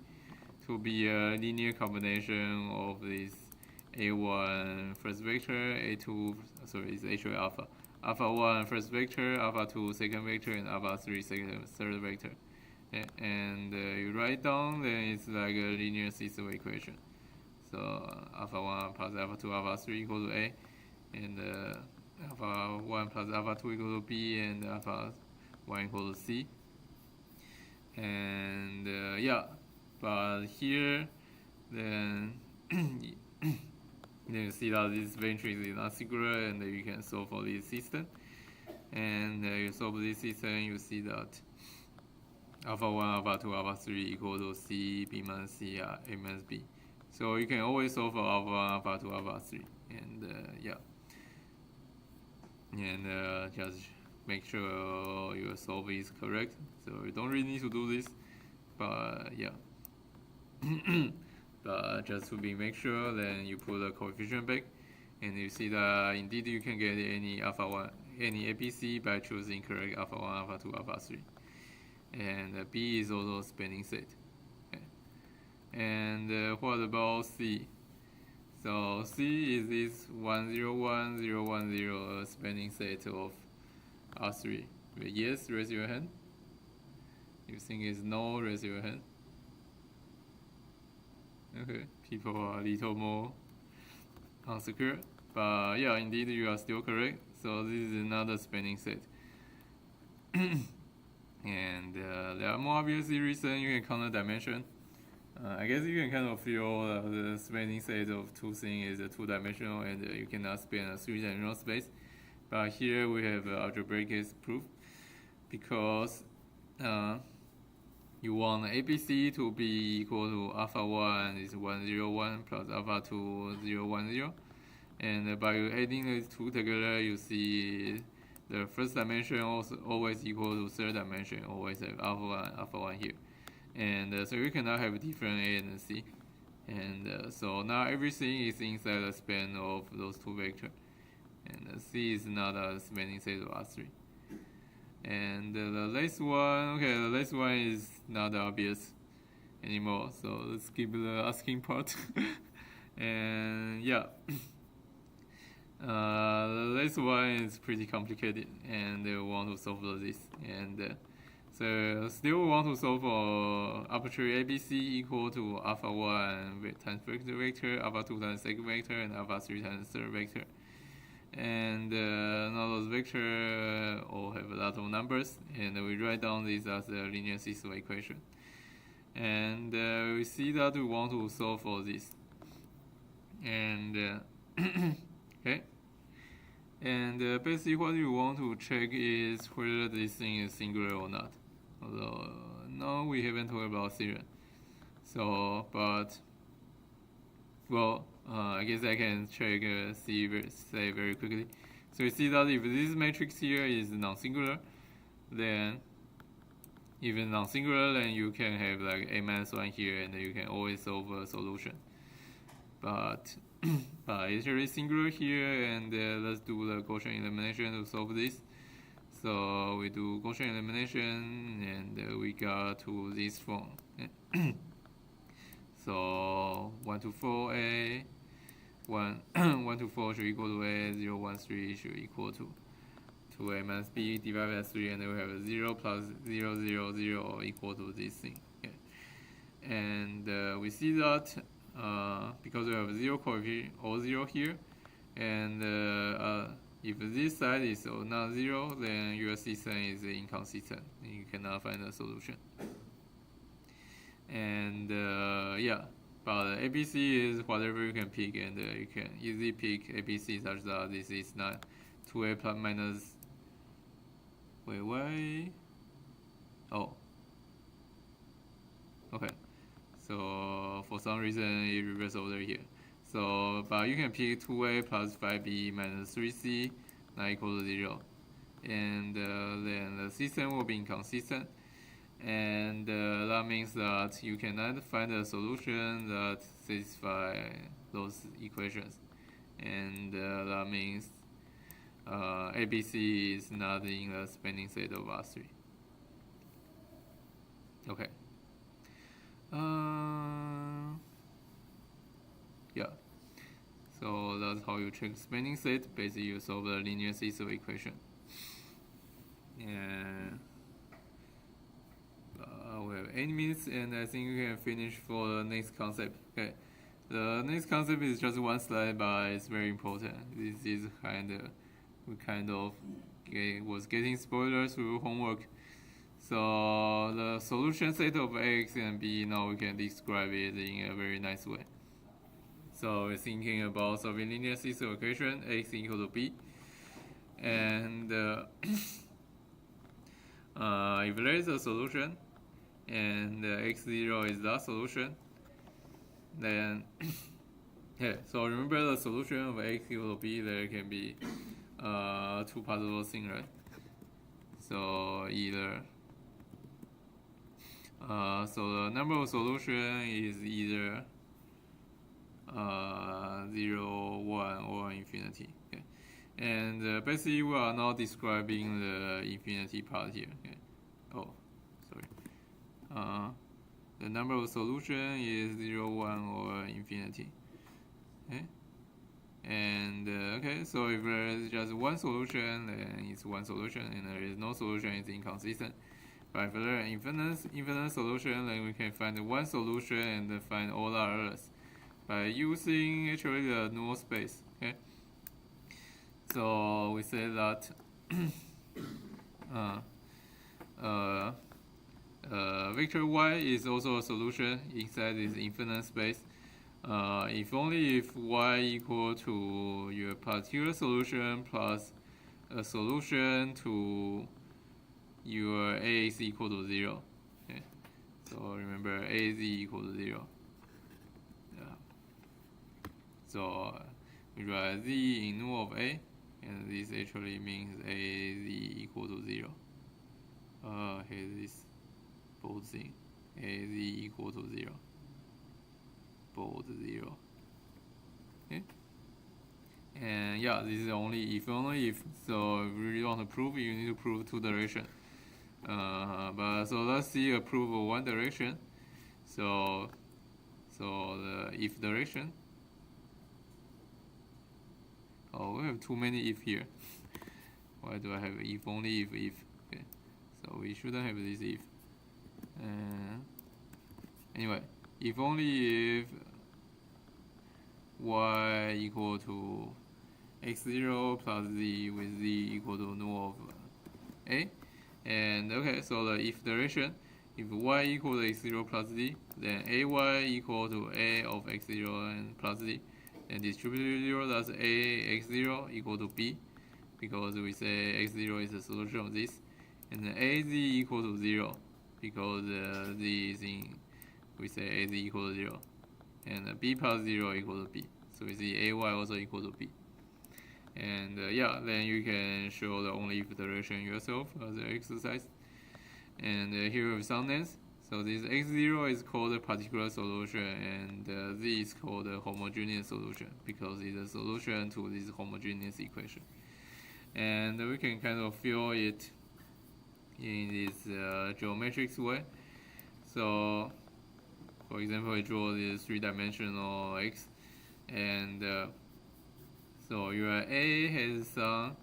to be a linear combination of this A1 first vector, A2, sorry, it's actually alpha. Alpha 1 first vector, alpha 2 second vector, and alpha 3 third vector. And you write down, then it's like a linear system equation. So alpha 1 plus alpha 2, alpha 3 equal to A, and alpha 1 plus alpha 2 equal to B, and alpha 1 equal to C. And yeah, but here, then you see that this matrix is not singular, and you can solve for this system. And you solve this system, you see that alpha 1, alpha 2, alpha 3 equal to C, B minus C, A minus B. So you can always solve for alpha 1, alpha 2, alpha 3. And yeah. And just make sure your solve is correct. So you don't really need to do this, but yeah. But just to make sure, then you put the coefficient back, and you see that indeed you can get any alpha 1, any ABC by choosing correct alpha 1, alpha 2, alpha 3. And B is also a spanning set. Okay. And what about C? So C is this 1 0 1 0 1 0 spanning set of R3. Yes, raise your hand. You think it's no, raise your hand. Okay, people are a little more unsecure, but yeah, indeed you are still correct. So this is another spanning set. And there are more obvious reasons you can count the dimension. I guess you can kind of feel the spanning set of two things is two-dimensional, and you cannot span a three-dimensional space. But here we have algebraic proof, because you want ABC to be equal to alpha 1 is 1 0 1 plus alpha 2 0 1 0. And by adding these two together, you see the first dimension also always equal to third dimension, always have alpha 1 here. And so you cannot have different A and C. And so now everything is inside the span of those two vectors. And C is not a spanning set of R3. And the last one, okay, the last one is not obvious anymore. So let's skip the asking part. And yeah. The last one is pretty complicated, and we want to solve this. And so still want to solve for arbitrary ABC equal to alpha 1 times vector, alpha 2 times second vector, and alpha 3 times third vector. And now those vectors all have a lot of numbers, and we write down this as a linear system equation. And we see that we want to solve for this. And okay. And basically what you want to check is whether this thing is singular or not. Although no, we haven't talked about theorem. So, but well, I guess I can check say very quickly. So you see that if this matrix here is non-singular, then if it's non-singular, then you can have like a minus 1 here, and you can always solve a solution. But it's really singular here, and let's do the Gaussian elimination to solve this. So we do Gaussian elimination, and we got to this form. So 1 to 4a, 1 to 4 should equal to a, 0, 1, 3 should equal to 2a minus b divided by 3, and then we have a 0 plus 0, 0, 0 equal to this thing. Okay. And we see that because we have 0 coefficient or 0 here, and if this side is not 0, then your system is inconsistent. You cannot find a solution. And yeah, but ABC is whatever you can pick, and you can easily pick ABC such that this is not 2a plus minus. Wait, why? Oh. Okay. So for some reason it reverses over here. So, but you can pick 2a plus 5b minus 3c not equal to 0. And then the system will be inconsistent. And that means that you cannot find a solution that satisfies those equations. And that means ABC is not in the spanning set of R3. Okay. Yeah. So that's how you check spanning set. Basically, you solve the linear system equation. And we have 8 minutes, and I think we can finish for the next concept. Okay. The next concept is just one slide, but it's very important. This is we was getting spoilers through homework. So the solution set of x and b, now we can describe it in a very nice way. So we're thinking about solving linear system equation x equal to b, and if there is a solution and x0 is that solution, then yeah. So remember the solution of x equal to b, there can be two possible things, right? So either so the number of solution is either 0, 1, or infinity. Okay. And basically we are not describing the infinity part here. Okay. Oh, sorry. The number of solution is 0, 1, or infinity. Okay. And okay, so if there is just one solution, then it's one solution, and there is no solution, it's inconsistent. But if there is infinite solution, then we can find one solution and find all the others by using actually the null space. Okay. So we say that vector y is also a solution inside this infinite space. If only if y equal to your particular solution plus a solution to your ax equal to 0. Okay. So remember az equal to 0. Yeah. So we write z in null of a, and this actually means az equal to 0. Here this bold thing, az equal to 0. Bold 0. Okay. And yeah, this is only if. So if you really want to prove, you need to prove two direction. But so let's see a proof of one direction. So the if direction. Oh, we have too many if here. Why do I have if only if? Okay. So we shouldn't have this if. Anyway, if only if y equal to x0 plus z with z equal to null of a. And okay, so the if direction, if y equal to x0 plus z, then ay equal to a of x0 and plus z, and distribute 0, that's a x0 equal to b, because we say x0 is the solution of this, and then az equal to 0, because z is in, we say az equal to 0, and b plus 0 equal to b. So we see ay also equal to b. And yeah, then you can show the only iteration yourself as an exercise. And here we have some names. So this x0 is called a particular solution, and z is called a homogeneous solution because it's a solution to this homogeneous equation. And we can kind of fill it in this geometric way. So, for example, we draw this three-dimensional x, and so your A has some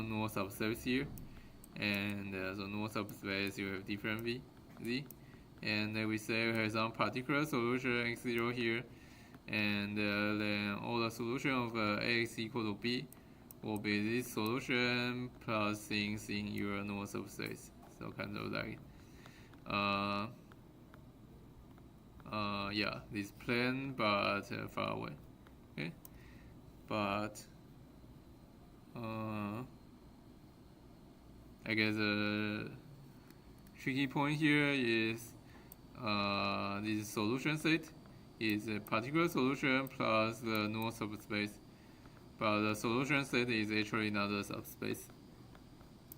null subspace here, and so null subspace you have different z, and then we say we have some particular solution x0 here, and then all the solution of ax equal to b will be this solution plus things in your null subspace. So kind of like yeah, this plane but far away. Okay, but I guess the tricky point here is this solution set is a particular solution plus the null subspace, but the solution set is actually not a subspace.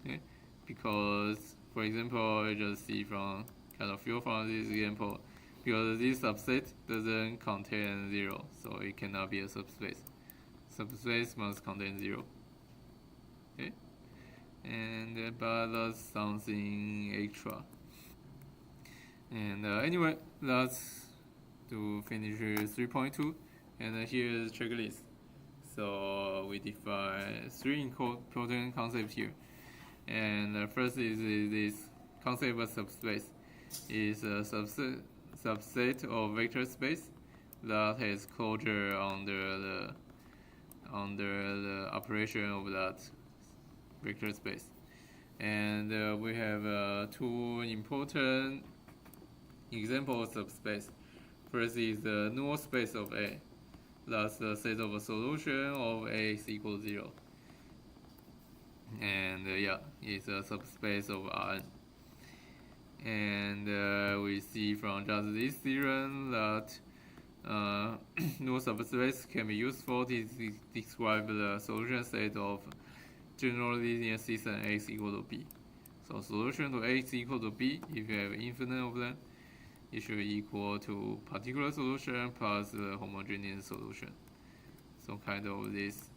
Okay, because for example, I just see from kind of feel from this example, because this subset doesn't contain 0, so it cannot be a subspace. Subspace must contain 0. Okay, and but that's something extra. And anyway, let's do finish 3.2, and here is checklist. So we define 3 important concepts here. And first is this concept of subspace. Is a subset of vector space that has closure under the operation of that vector space. And we have 2 important examples of subspace. First is the null space of A. That's the set of a solution of Ax equals 0. And yeah, it's a subspace of Rn. And we see from just this theorem that null subspace can be useful to describe the solution set of general linear system x equal to b. So solution to x equal to b, if you have infinite of them, it should equal to particular solution plus the homogeneous solution. So kind of this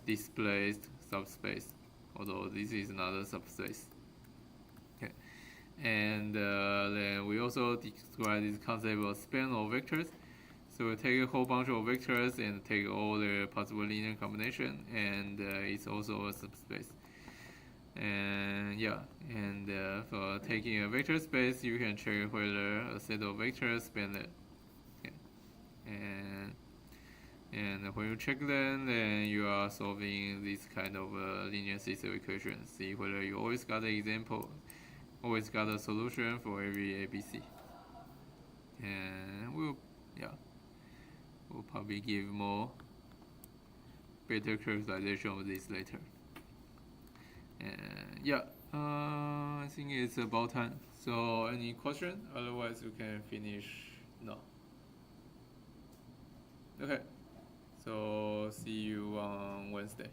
displaced subspace, although this is not a subspace. Okay, and then we also describe this concept of span of vectors. So we take a whole bunch of vectors and take all their possible linear combination, and it's also a subspace. And yeah, and for taking a vector space, you can check whether a set of vectors span it. Okay. And when you check them, then you are solving this kind of linear system equation. See whether you always got the example, always got a solution for every ABC. And we'll probably give better characterization of this later. And yeah, I think it's about time. So any question? Otherwise we can finish now. Okay, so see you on Wednesday.